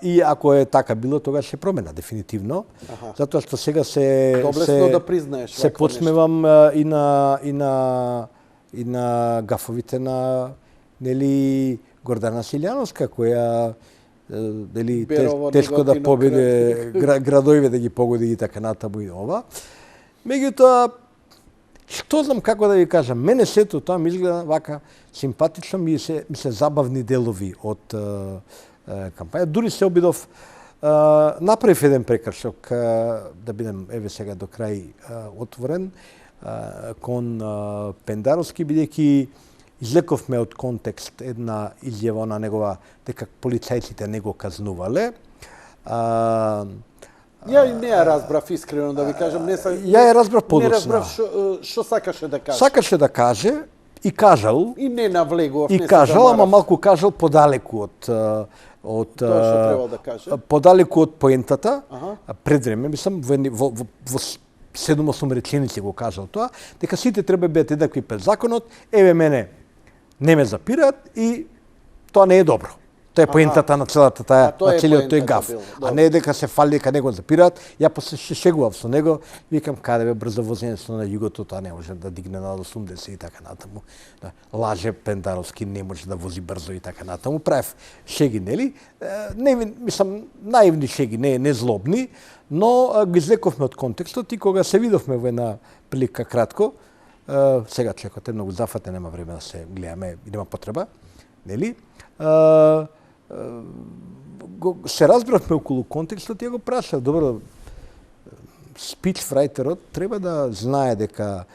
И ако е така било, тогаш ќе промена дефинитивно. Затоа што сега се да признаеш се подсмевам и на гафовите на нели Гордана Силјановска, која дали тешко да победе градовите да ги погоди и така натаму и ова. Меѓутоа, што знам како да ви кажам, мене сето тоа ми изгледа вака симпатично, ми се забавни делови од кампања. Дури се обидов, направив еден прекршок, да бидем еве сега до крај отворен, кон Пендаровски, бидејќи излековме од контекст една изјава на негова дека полицајците не го казнувале. Ја не ја разбрав искрено да ви кажам, ја ја разбрав подоцна. Не разбрав што сакаше да каже. Сакаше да каже и кажал. И не навлегував. И кажал, ама малку кажал подалеку од тоа што требал да каже. Подалеку од поентата. Пред време, мислам, во 7-8 реченици го кажал тоа, дека сите треба бидат еднакви пред законот, еве мене не ме запираат и тоа не е добро. Тоа е поентата на целата на целиот тој гаф. А не дека се фали дека него запираат. Ја после шегував со него, викам каде бе брзо возењето на југото, тоа не може да дигне над 80 и така натаму. Лаже Пендаровски, не може да вози брзо и така натаму. Правев шеги, нели? Не, мислам, наивни шеги, не злобни, но ги излековме од контекстот и кога се видовме во една прилика кратко, сега човекот е многу зафатен, нема време да се гледаме и нема потреба, нели? Се разбравме околу контекстот и ја го прашав, добро, спичфрајтерот треба да знае дека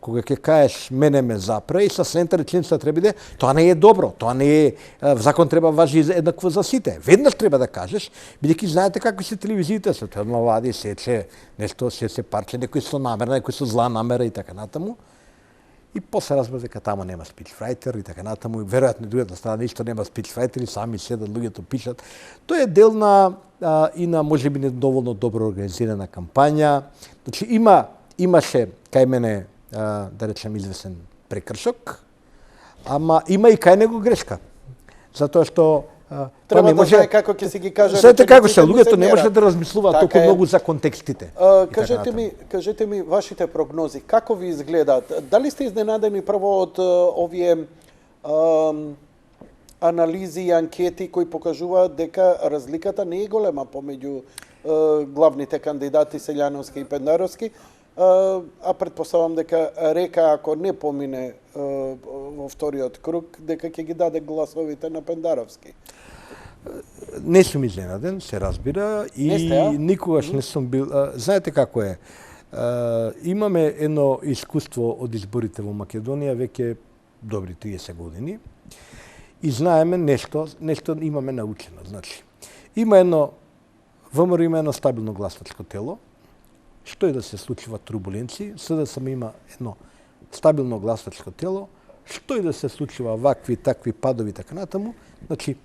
кога ќе кажеш мене ме запре и со следната реченица треба биде, тоа не е добро, тоа не е, закон треба важи еднакво за сите. Веднаш треба да кажеш, бидејќи знаете какви се телевизиите, се тоа вади сече, нешто се парче, некој со намера, некој со зла намера и така натаму. И после разбрав дека таму нема спичфрајтер и така натаму, и веројатно другата страна ништо нема спичфрајтери, сами седат луѓето пишат. Тоа е дел на и на можеби недоволно добро организирана кампања. Значи имаше кај мене да речем извесен прекршок, ама има и кај него грешка. Затоа што треба да знае како ќе си ги каже. Знаете како се, луѓето не може да размислуваат толку многу за контекстите. Кажете ми вашите прогнози, како ви изгледаат? Дали сте изненадени прво од овие анализи и анкети кои покажуваат дека разликата не е голема помеѓу главните кандидати Силјановски и Пендаровски, а предпоставам дека Река, ако не помине во вториот круг, дека ќе ги даде гласовите на Пендаровски? Не сум изненаден, се разбира, и никогаш не сум бил... Знаете како е? Имаме едно искуство од изборите во Македонија веќе добри 30 години и знаеме нешто имаме научено. Значи, има едно ВМРО има едно стабилно гласачко тело, што е да се случува турбуленции, СДСМ има едно стабилно гласачко тело, што е да се случува вакви, такви падови, така натаму. Значи,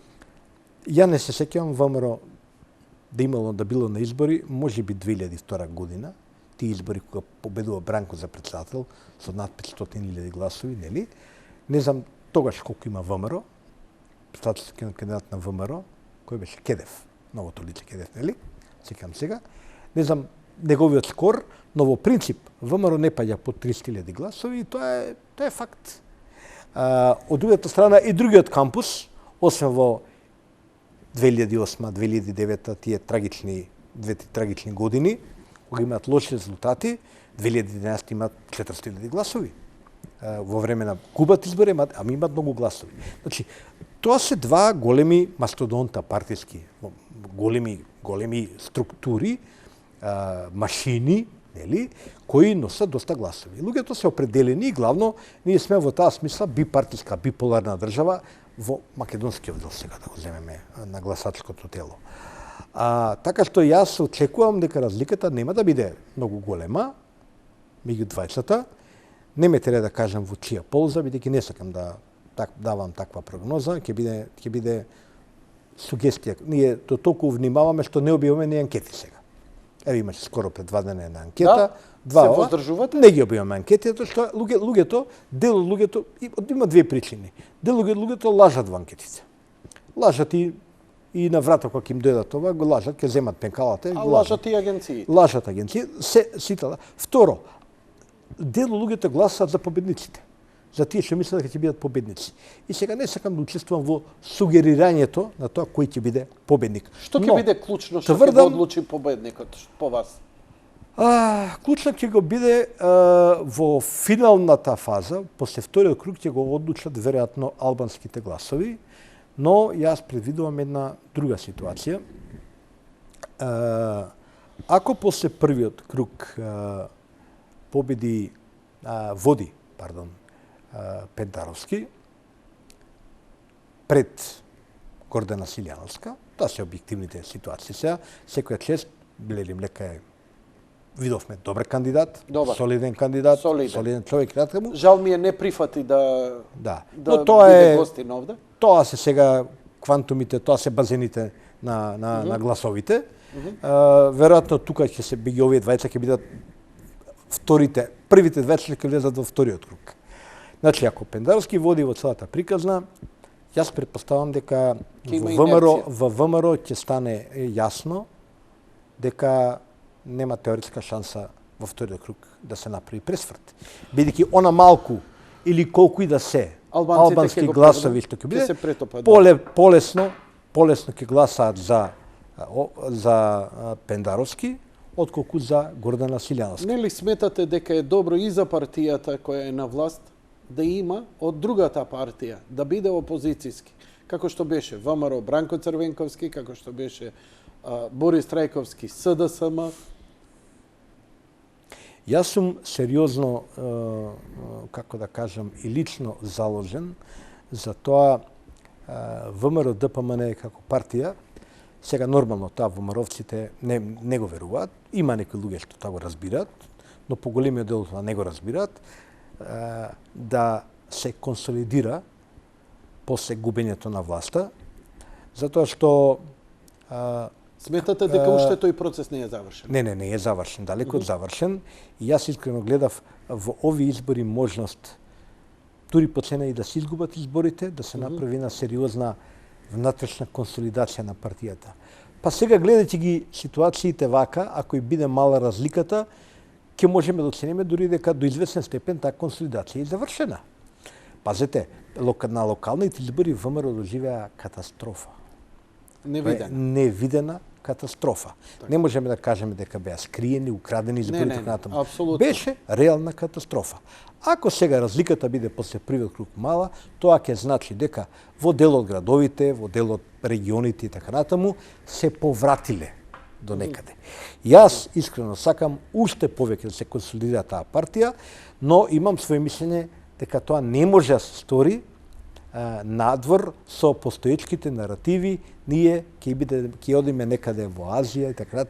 ја не се сеќавам ВМРО да било на избори, може би 2002 година, тие избори кога победува Бранко за председател, со над 500.000 гласови, нели? Не знам тогаш колку има ВМРО, статистичен кандидат на ВМРО, кој беше Кедев, новото лице Кедев, нели? Секам сега. Не знам неговиот скор, но во принцип ВМРО не паѓа под 30.000 гласови и тоа е факт. Од другата страна и другиот кампус, освен во 2008-2009 тие двете трагични години, кога имаат лоши резултати, 2011 имаат 400.000 гласови. Во време на губат избори, ами имаат многу гласови. Значи, тоа се два големи мастодонта партиски, големи структури, машини, нели, кои носат доста гласови. Луѓето се определени и главно ние сме во таа смисла бипартиска, биполарна држава во македонскиот дел сега да го земеме на гласачкото тело. Така што јас очекувам дека разликата нема да биде многу голема меѓу двајцата. Не ме треба да кажам во чија полза, бидејќи не сакам да давам таква прогноза, ќе биде сугестија. Ние то толку внимаваме што не објаваме ни анкети сега. Еве имаше скоро пред 2 дена една анкета. Се воздржувате? Не ги објаваме анкетите, што луѓето, дел од луѓето има две причини. Дел од луѓето лажат во анкетите. Лажат и на врата кога им дојдат това, го лажат, ќе земат пенкалата и го лажат и агенции. Лажат агенции, сите. Второ, дел од луѓето гласаат за победниците. За тие што мислат дека ќе бидат победници. И сега не сакам да учествувам во сугерирањето на тоа кој ќе биде победник. Што ќе биде клучно што ќе го одлучи победникот по вас? Клучно ќе го биде во финалната фаза, после вториот круг ќе го одлучат веројатно албанските гласови, но јас предвидувам една друга ситуација. Ако после првиот круг води Пентаровски пред Гордана Силјановска, тоа се објективните ситуации сега. Секоја чест, Блери Млека видовме добар кандидат, солиден кандидат, солиден човек. Жал ми е не прифати да но тоа биде гостин овде. Тоа се сега квантумите, тоа се базените на гласовите. Веројатно тука ќе се биде овие двајца ќе бидат првите двајца ќе влезат во вториот круг. Значи, ако Пендаровски води во целата приказна, јас претпоставам дека во ВМРО ќе стане јасно дека нема теоретска шанса во вториот круг да се направи пресврт. Бидејќи она малку или колку и да се албански гласови што ќе биде, полесно ќе гласаат за Пендаровски, отколку за Гордана Силјановска. Нели сметате дека е добро и за партијата која е на власт да има од другата партија, да биде опозицијски, како што беше ВМРО Бранко Црвенковски, како што беше Борис Трајковски СДСМ? Јас сум сериозно, како да кажам, и лично заложен за тоа ВМРО ДПМН како партија. Сега нормално тоа ВМРО-вците не го веруваат. Има некои луѓе што тоа го разбираат, но поголемиот дел тоа не го разбираат. Да се консолидира после губењето на власта, затоа што сметате дека уште тој процес не е завршен? Не е завршен, далеку од завршен. И јас искрено гледав во овие избори можност, дури по цена и да се изгубат изборите, да се направи една сериозна внатрешна консолидација на партијата. Па сега гледајќи ги ситуациите вака, ако и биде мала разликата, ќе можеме да оцениме дури дека до известен степен таа консолидација е завршена. Пазете, на локалните избори ВМРО доживеа катастрофа. Невидена катастрофа. Не можеме да кажеме дека беа скриени, украдени избори така натаму. Беше реална катастрофа. Ако сега разликата биде после првиот круг мала, тоа ќе значи дека во дел од градовите, во дел од регионите и така натаму се повратиле до некаде. Јас искрено сакам уште повеќе да се консолидира таа партија, но имам своје мислење дека тоа не може да се стори надвор со постоечките наративи. Ние ќе одиме некаде во Азија и така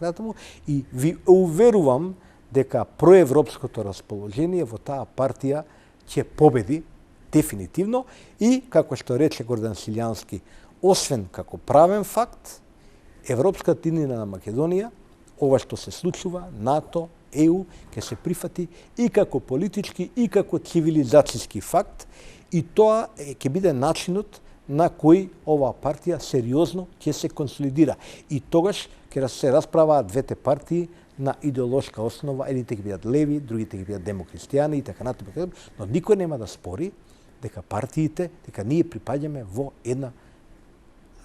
натаму, и ви уверувам дека проевропското расположение во таа партија ќе победи дефинитивно и, како што рече Гордан Силјановски, освен како правен факт, европската иднина на Македонија, ова што се случува, НАТО, ЕУ ќе се прифати и како политички и како цивилизацијски факт, и тоа ќе биде начинот на кој оваа партија сериозно ќе се консолидира. И тогаш ќе се расправаат двете партии на идеолошка основа, едните ќе бидат леви, другите ќе бидат демокристијани и така натаму, но никој нема да спори дека партиите, дека ние припаѓаме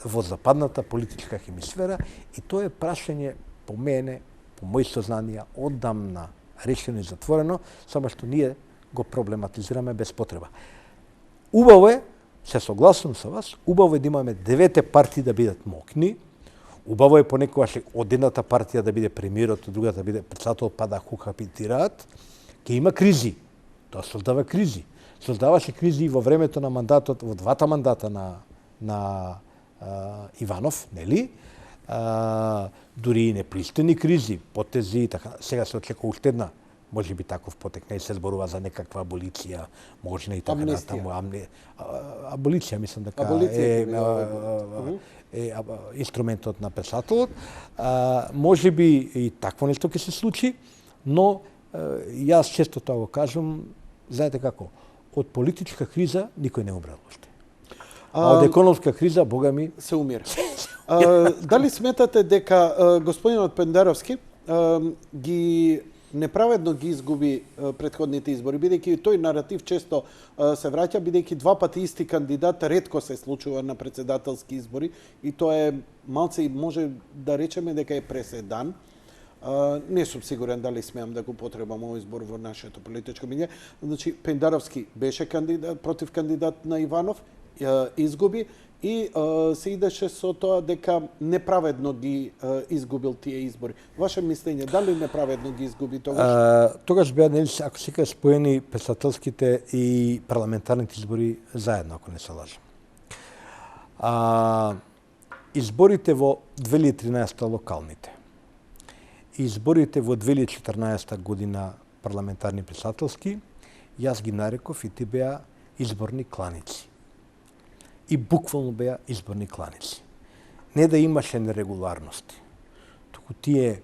во западната политичка хемисфера, и тоа е прашање по мене, по мои сознанија, оддамна решено и затворено, само што ние го проблематизираме без потреба. Убаво е, се согласувам со вас, убаво е да имаме девете партии да бидат мокни, убаво е понекогаш од едната партија да биде премиерот, од другата да биде председател, па да кохабитираат. Ќе има кризи. Тоа создава кризи. Создаваше кризи и во времето на мандатот, во двата мандата на Иванов, нели? Дури и непристойни кризи, потези и така. Сега се очекува уште една, може би таков потек, не се зборува за некаква аболиција, може и така натаму. Аболиција, мислам дека е инструментот на писателот. Може би и такво нешто ќе се случи, но јас често тоа го кажам, знаете како, од политичка криза никој не умрел уште. А од економска криза, бога ми, се умира. Дали сметате дека господинот Пендаровски ги неправедно ги изгуби претходните избори, бидејќи тој наратив често се враќа, бидејќи два пати исти кандидат ретко се случува на председателски избори, и тоа е малце и може да речеме дека е преседан. Не сум сигурен дали смеам да го потребам овој избор во нашето политичко миње. Значи, Пендаровски беше против кандидат на Иванов, изгуби, и се идеше со тоа дека неправедно ги изгубил тие избори. Ваше мислење, дали неправедно ги изгуби тогаш? Тогаш беа, нели, ако се каже, споени председателските и парламентарните избори заедно, ако не се лажам. Изборите во 2013 локалните, изборите во 2014 година парламентарни председателски, јас ги нареков и ти беа изборни кланици. И буквално беа изборни кланици. Не да имаше нерегуларности, туку тие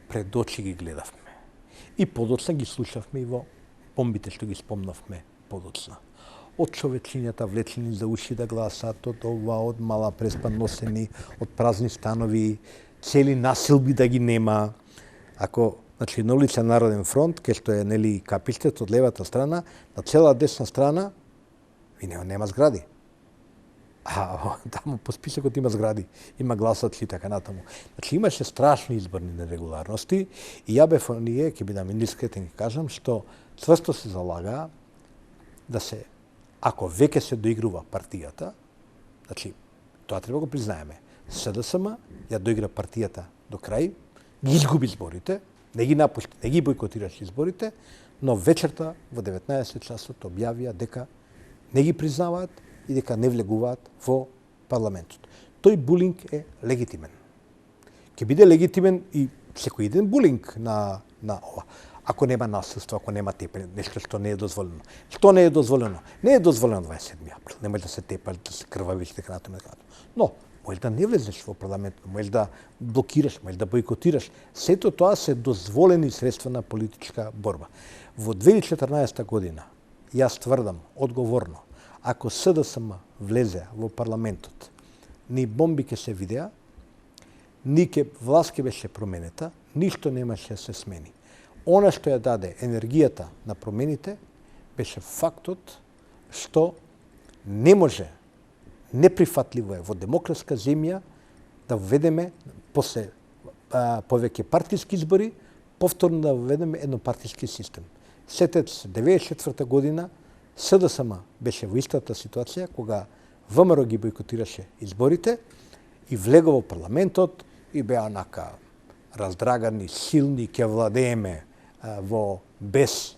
пред очи ги гледавме. И подоцна ги слушавме и во бомбите што ги спомнавме подоцна. Од човечињата влечени за уши да гласат, од ова, од мала преспан носени, од празни станови, цели насилби да ги нема. Ако, значи, на улица Народен фронт, кај што е, нели, капиштет од левата страна, на цела десна страна, нема згради. Таму по списокот има згради, има гласачи и така натаму. Значи имаше страшни изборни нерегуларности, и ја бев оние, ќе бидам индискретен, ќе кажам, што цврсто се залага да се, ако веќе се доигрува партијата, значи тоа треба го признаеме, СДСМ ја доигра партијата до крај, ги изгуби изборите, не ги напушти, не ги бойкотираше изборите, но вечерта во 19 часот објавија дека не ги признаваат и дека не влегуваат во парламентот. Тој булинг е легитимен. Ќе биде легитимен и секој еден булинг на ова. Ако нема насилство, ако нема тепење, нешто што не е дозволено. Што не е дозволено? Не е дозволено 27 април. Не може да се тепаш, да се крвавиш, така натаму. Но може да не влезеш во парламентот, може да блокираш, може да бойкотираш. Сето тоа се дозволени средства на политичка борба. Во 2014 година, јас тврдам одговорно, ако СДСМ влезе во парламентот, ни бомби ке се видеа, ни власт ке беше променета, ништо немаше да се смени. Она што ја даде енергијата на промените беше фактот што не може, неприфатливо е во демократска земја да введеме после повеќе партиски избори, повторно да введеме еднопартиски систем. Сетете се, 1994 година СДСМ беше во истата ситуација кога ВМРО ги бойкотираше изборите и влега во парламентот и беа онака раздрагани, силни, ќе владееме во без,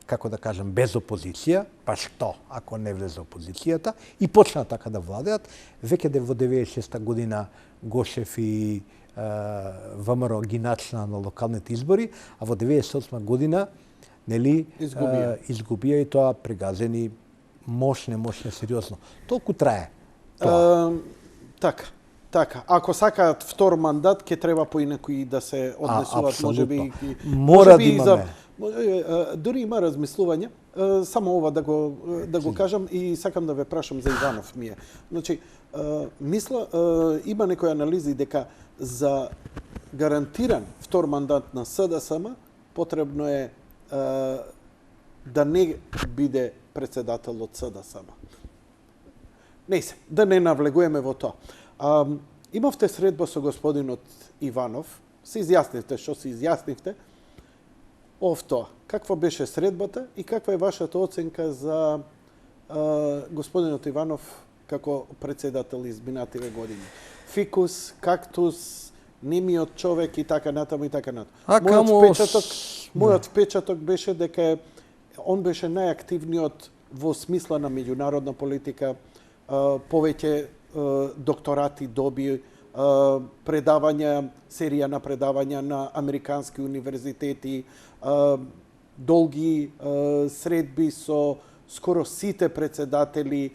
како да кажам, без опозиција, па што ако не влезе опозицијата, и почна така да владеат. Веќе во 96 година Гошев и ВМРО ги начна на локалните избори, а во 98 година нели изгубија и тоа прегазени мощне, сериозно. Толку трае тоа. Така. Така, ако сакаат втор мандат, ќе треба поинаку и да се однесуваат, можеби мора да имаме. Дури има размислување, само ова да го кажам и сакам да ве прашам за Иванов ми е. Значи, мисла, има некои анализи дека за гарантиран втор мандат на СДСМ потребно е да не биде председател од СДСМ. Не се, да не навлегуваме во тоа. Имавте средба со господинот Иванов, се изјаснивте што се изјаснивте. Овто, каква беше средбата и каква е вашата оценка за господинот Иванов како председател изминативе години? Фикус, кактус, немиот човек и така натаму и така натаму. Мојот впечаток беше дека он беше најактивниот во смисла на меѓународна политика, повеќе докторати доби, предавања, серија на предавања на американски универзитети, долги средби со скоро сите председатели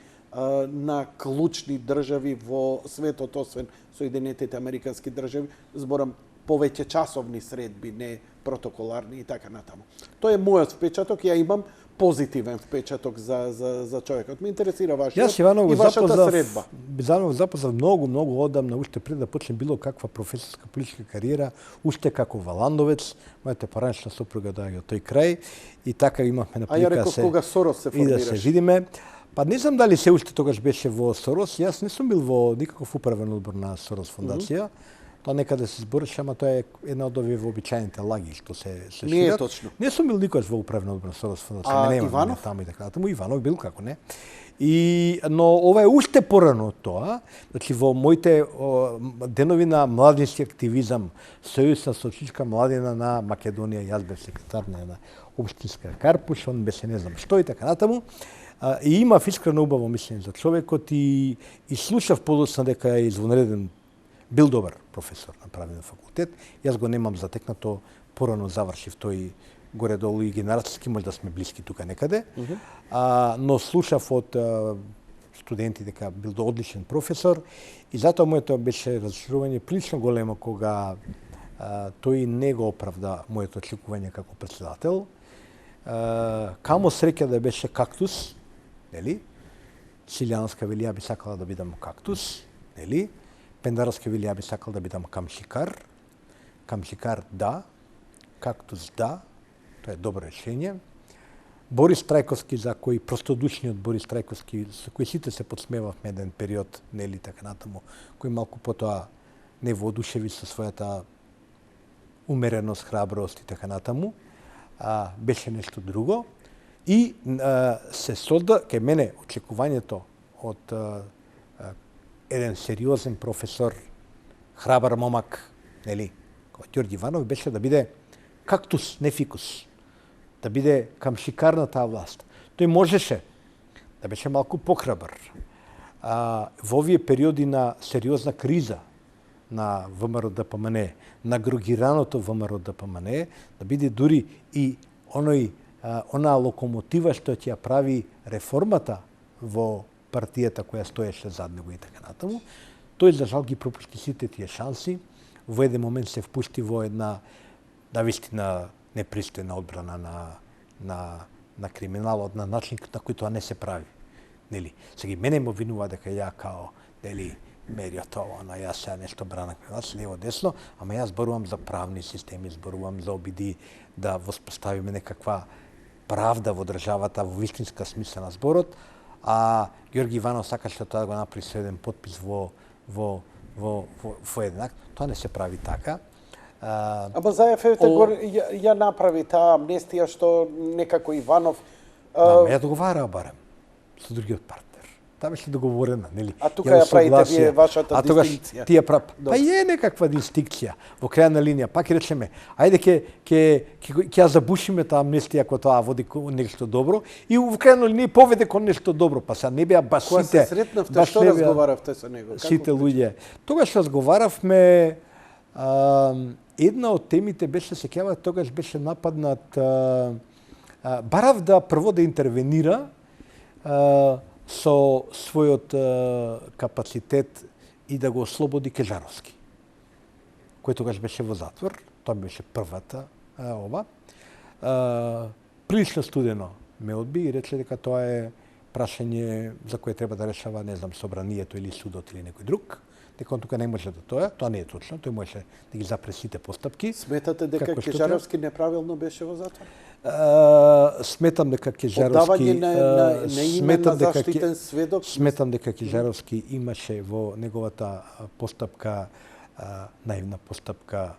на клучни држави во светот, освен Соединетите американски држави, зборам повеќе часовни средби, не протоколарни и така натаму. Тоа е мојот впечаток, ја имам позитивен впечаток за човекот. Ме интересира вашиот и вашата средба. Иванов запознав многу одамна, уште пред да почне било каква професорска политичка кариера, уште како Валандовец, мојата поранешна сопруга доаѓа од тој крај и така имавме на прилика ја реков кога Сорос се формираше. И да се видиме. Па не знам дали се уште тогаш беше во Сорос, јас не сум бил во никаков управен одбор на Сорос фондација. Тоа некаде се збореше, ама тоа е една од овие вообичаените лаги што се шират. Не е точно. Не сум бил никош во управен одбор на Сорос фондација. Иванов? Таму и така натаму. Иванов бил, како не. Но ова е уште порано од тоа. Значи во моите денови на младински активизам, Сојуз на социјалистичка младина на Македонија, јас бев секретар на општинска Карпуш, он беше не знам што и така натаму. И имав искрено убаво мислење за човекот и слушав подоцна дека е извонреден, бил добар професор на правен факултет. Јас го немам затекнато, порано завршив тој горе-долу и генерацијски, може да сме блиски тука некаде. Но слушав од студенти дека бил одличен професор и затоа моето беше разочарување прилично големо кога тој не го оправда моето очекување како председател. Камо среќа да беше кактус, нели? Силјанска вели, ја би сакала да бидам кактус, нели? Пендаровска вели, ја би сакал да бидам камшикар. Камшикар да, кактус да, тоа е добро решение. Борис Трајковски, за кој простодушниот Борис Трајковски, со кој сите се подсмевавме еден период, нели така натаму, кој малку потоа не воодушеви со својата умереност, храброст и така натаму, беше нешто друго. И се созда, кај мене, очекувањето од еден сериозен професор, храбар момак, нели, кој Ѓорги Иванов, беше да биде кактус, не фикус. Да биде камшикар на таа власт. Тој можеше да беше малку похрабар. Во овие периоди на сериозна криза на ВМРО ДПМН, на групираното ВМРО ДПМН, да биде дури и онаа локомотива што ќе ја прави реформата во партијата која стоеше зад него и така натаму. Тој за жал ги пропушти сите тие шанси. Во еден момент се впушти во една навистина непристојна одбрана на криминалот на начин на кој тоа не се прави. Нели? Сега мене ме обвинува дека ја као, нели, мерио тоа, јас сега нешто бранам лево десно, ама јас зборувам за правни системи, зборувам за обиди да воспоставиме некаква правда во државата во вистинска смисла на зборот, а Ѓорги Иванов сакаше тоа да го направи со еден подпис во еден акт. Тоа не се прави така. Ама Заев ја направи таа амнестија што некако Иванов... ја договараа барем со другиот партнер. Таа беше договорена, нели? А тука ја правите вие вашата дистинкција. Тие па е некаква дистинкција во крајна линија. Пак речеме, ајде ќе ја забушиме таа амнестија ако тоа води кон нешто добро и во крајна линија поведе кон нешто добро, па се не беа баш сите. Кога се сретнавте, што разговаравте со него? Сите луѓе. Тогаш разговаравме, една од темите беше, сеќавате, тогаш беше нападнат, барав да прво да интервенира со својот капацитет и да го ослободи Кежаровски, кој тогаш беше во затвор. Тоа беше првата ова. Прилично студено ме одби и рече дека тоа е прашање за кое треба да решава, не знам, собранието или судот или некој друг, дека он тука не може да тоа не е точно, тој може да ги запре сите постапки. Сметате дека Кежаровски неправилно беше во затвор? Сметам дека Кежаровски на име на заштитен сведок. Сметам дека Кежаровски имаше во неговата постапка наивна постапка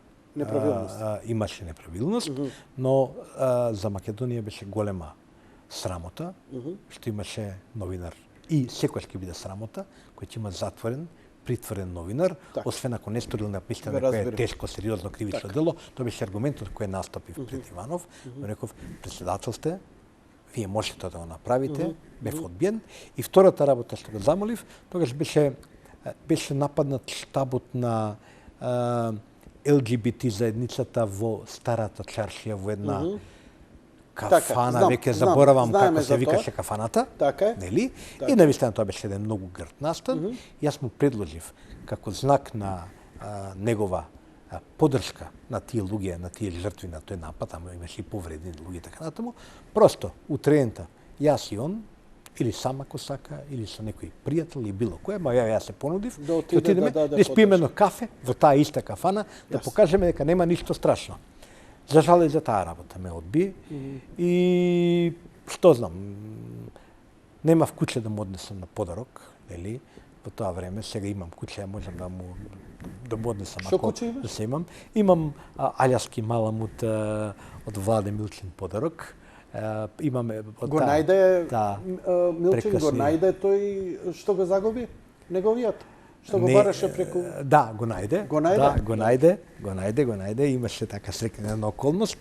имаше неправилност, но за Македонија беше голема срамота, што имаше новинар и секојаш ќе биде срамота кој ќе има затворен, притворен новинар, освен ако не сторил напишано некое тешко, сериозно кривично дело. Тоа беше аргументот кој настапи пред Иванов. Реков, председател сте, вие можете да го направите, бев одбиен. И втората работа што го замолив, тогаш беше нападнат штабот на ЛГБТ заедницата во старата чаршија, во една кафана, веќе заборавам како се викаше кафаната, нели? И навистина тоа беше еден многу грд настан. Јас му предложив како знак на негова поддршка на тие луѓе, на тие жртви на тој напад, ама имаше и повредени луѓе така натаму, просто утреента јас и он или сам ако сака, или со некој пријател или било кој, ма јас се понудив, да отидеме, да испиеме едно кафе во таа иста кафана, да покажеме дека нема ништо страшно. За жал и за таа работа ме одби и што знам, немав куќе да му однесам на подарок, нели? Во тоа време, сега имам куќе, ја можам да му однесам ако да се имам. Имам алјаски маламут од Владе Милчин подарок. Имаме го најде Милчин, го најде тој што го загуби неговиот, што го бараше преку. Да, го најде. Го најде, имаше така среќна околност.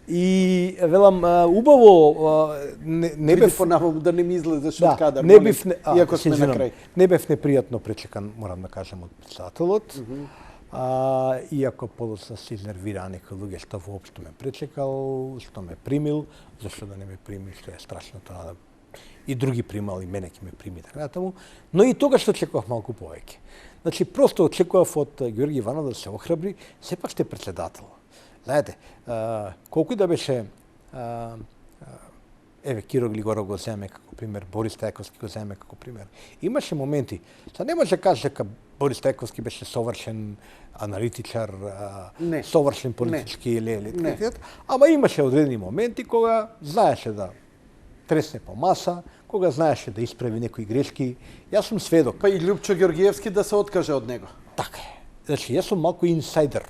И велам убаво не бев понавам да не ми излезеш од кадар. Не бев иако сме на крај. Не бев непријатно пречекан, морам да кажам, од председателот. Иако подоцна се изнервира некои луѓе што воопшто ме пречекал, што ме примил, зашто да не ме прими, што е страшно тоа. И други примал, и мене ќе ме прими така натаму, но и тогаш очекував малку повеќе. Значи просто очекував од Ѓорги Иванов да се охрабри, сепак сте председател. Знаете, колку да беше еве Киро Глигоров го земе како пример, Борис Тајковски го земе како пример. Имаше моменти, не може да каже дека Борис Тајковски беше совршен аналитичар, совршен политички лелет, ама имаше одредени моменти кога знаеше да тресне по маса, кога знаеше да исправи некои грешки. Јас сум сведок. Па и Љупчо Ѓоргиевски да се откаже од него. Така е. Значи, јас сум малку инсайдер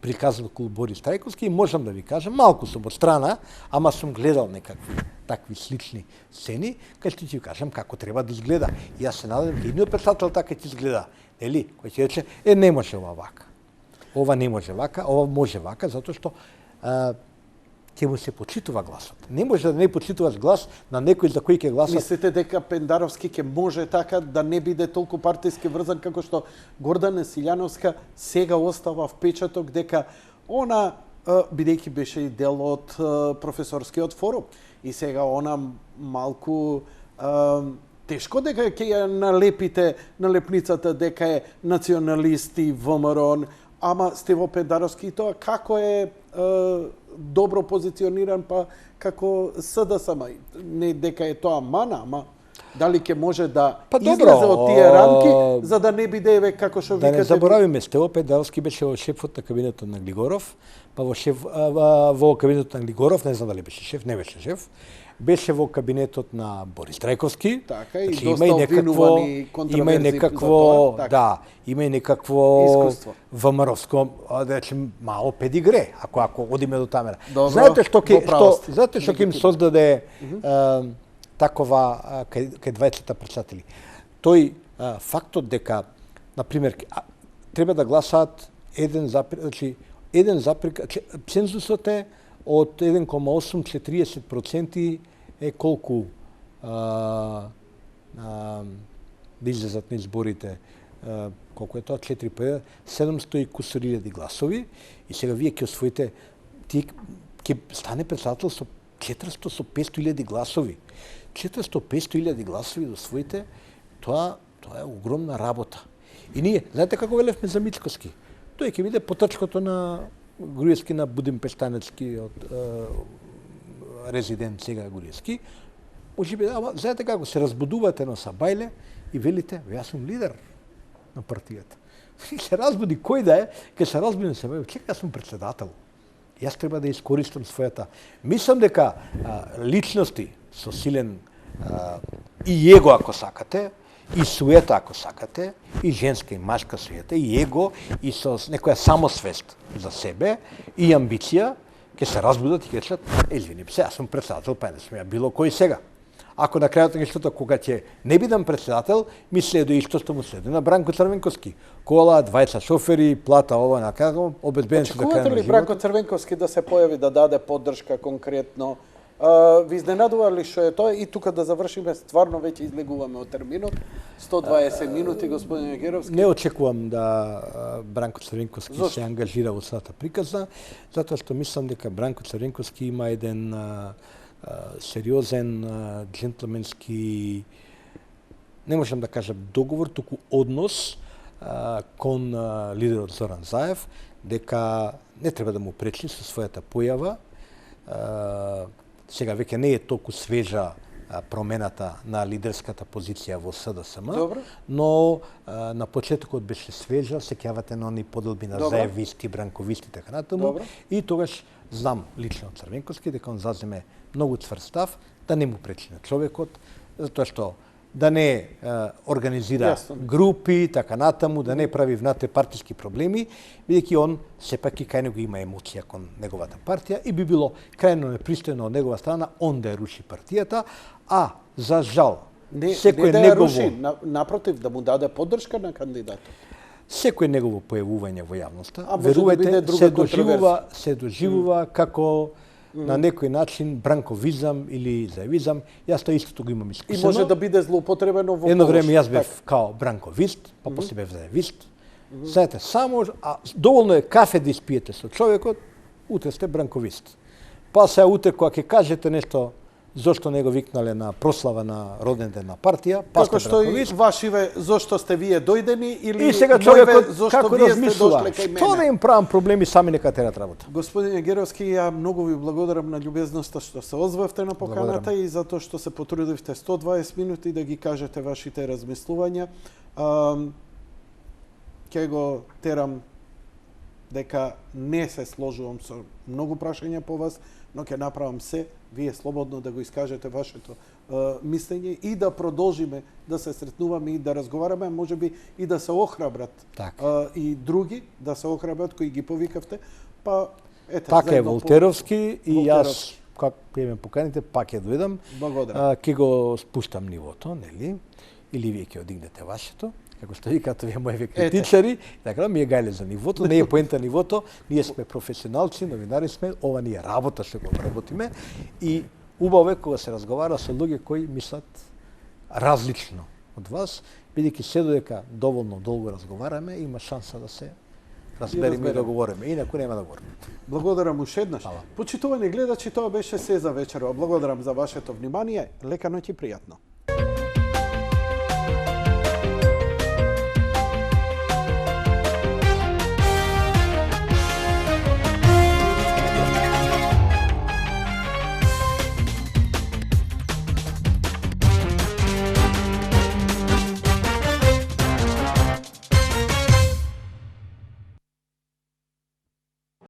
приказано околу Борис Тајковски и можам да ви кажам, малку сум од страна, ама сум гледал некакви такви слични сцени, кај што ќе ви кажам како треба да изгледа. Јас се надевам дека едниот председател така ќе изгледа, нели? Кој ќе рече, не може ова вака. Ова не може вака, ова може вака, затоа што ќе му се почитува гласот. Не може да не почитуваш глас на некој за кој ќе гласат. Мислите дека Пендаровски ќе може така да не биде толку партиски врзан како што Гордана Силјановска сега остава впечаток дека она бидејќи беше и дел од професорскиот форум и сега она малку тешко дека ќе ја налепите на лепницата дека е националист и ВМРО, ама Стево Пендаровски тоа како е добро позициониран па како СДСМ. Не дека е тоа мана, ама дали ќе може да излезе од тие рамки за да не биде еве како што викате. Да не заборавиме, Стево Пендаровски беше во шефот на кабинетот на Глигоров, па во кабинетот на Глигоров, не знам дали беше шеф, не беше шеф. Беше во кабинетот на Борис Трајковски. Така, и доста обвинувани контроверзи за тоа. Да, има и некакво искуство. ВМРО-ско, значи мало педигре, ако одиме до тамера. Знаете што ќе им создаде такова кај двајцата председатели. Тој фактот дека на пример треба да гласаат цензусот е од 1,8-30% е колку да излезат на изборите, колку е тоа, 700 и кусури илјади гласови, и сега вие ќе освоите, ќе стане председател со 400-500 илјади гласови. 400-500 илјади гласови да освоите, тоа е огромна работа. И ние, знаете како велевме за Мицкоски? Тој ќе биде поточкото на Груевски на Будимпештанецки од резидент сега Груевски. Може би, ама знаете како се разбудувате на Сабајле и велите, јас сум лидер на партијата. И се разбуди кој да е, ке се разбуди на Сабајле, чека, јас сум председател. Јас треба да искористам својата. Мислам дека личности со силен и его ако сакате, и суета ако сакате, и женска и машка суета, и его, и со некоја самосвест за себе, и амбиција, ќе се разбудат и ќе кажат, извини се, јас сум председател, па не сум ја било кој сега. Ако на крајот на иштото, кога ќе не бидам председател, ми следува исто што му следува на Бранко Црвенковски. Кола, двајца шофери, плата ова, накако, обезбеден се за крај на Очекувате ли Бранко Црвенковски да се појави, да даде поддршка конкретно? Ви изненадува ли што е тоа? И тука да завршиме, стварно веќе излегуваме од терминот. 120 минути, господин Геровски. Не очекувам да Бранко Црвенковски се ангажира во сата приказна, затоа што мислам дека Бранко Црвенковски има еден сериозен, джентлменски, не можам да кажам договор, туку однос кон лидерот Зоран Заев, дека не треба да му пречи со својата појава. Сега веќе не е толку свежа промената на лидерската позиција во СДСМ, Добро. но на почетокот беше свежа, сеќавате на они поделби на заевисти, бранковисти, така натаму, и тогаш знам лично од Црвенковски дека он заземе многу цврст став, да не му пречи на човекот, затоа што да не организира групи, така натаму, да не прави внатре партиски проблеми, бидејќи он сепак и кај него има емоција кон неговата партија и би било крајно непристојно од негова страна он да ја руши партијата, а за жал секој да негово руши, напротив да му даде поддршка на кандидатот. Секој негово појавување во јавноста, верувајте, се доживува како на некој начин бранковизам или заевизам. Јас тоа истото го имам искусено. И може да биде злоупотребено во едно време јас бев као бранковист, па после бев заевист. Знаете, само доволно е кафе да испиете со човекот, утре сте бранковист. Па се утре кога ќе кажете нешто зошто не го викнале на прослава на роден ден на партија, па како сте што бранковист. и вашиве зошто сте вие дојдени или и сега човекот зошто како вие сте размислува, дошле кај мене. што да им правам проблеми, сами нека терат работа. Господине Геровски, ја многу ви благодарам на љубезноста што се озвавте на поканата и за тоа што се потрудивте 120 минути да ги кажете вашите размислувања. Ќе го терам дека не се сложувам со многу прашања по вас, но ќе направам се вие слободно да го искажете вашето мислење и да продолжиме да се сретнуваме и да разговараме, можеби и да се охрабрат и други, да се охрабрат кои ги повикавте, па ете. Така е Волтеровски и јас, како ме поканите, пак ќе дојдам. Благодарам. Ќе го спуштам нивото, нели? Или вие ќе одигнете вашето, како што викате вие мои критичари, така ми е гајле за нивото, не е поента нивото, ние сме професионалци, новинари сме, ова ни е работа што го работиме и убаво е кога се разговара со луѓе кои мислат различно од вас, бидејќи се додека доволно долго разговараме, има шанса да се разбереме и да говориме, инаку нема да говориме. Благодарам уште еднаш. Почитувани гледачи, тоа беше се за вечерва. Благодарам за вашето внимание. Лека ноќ и пријатно.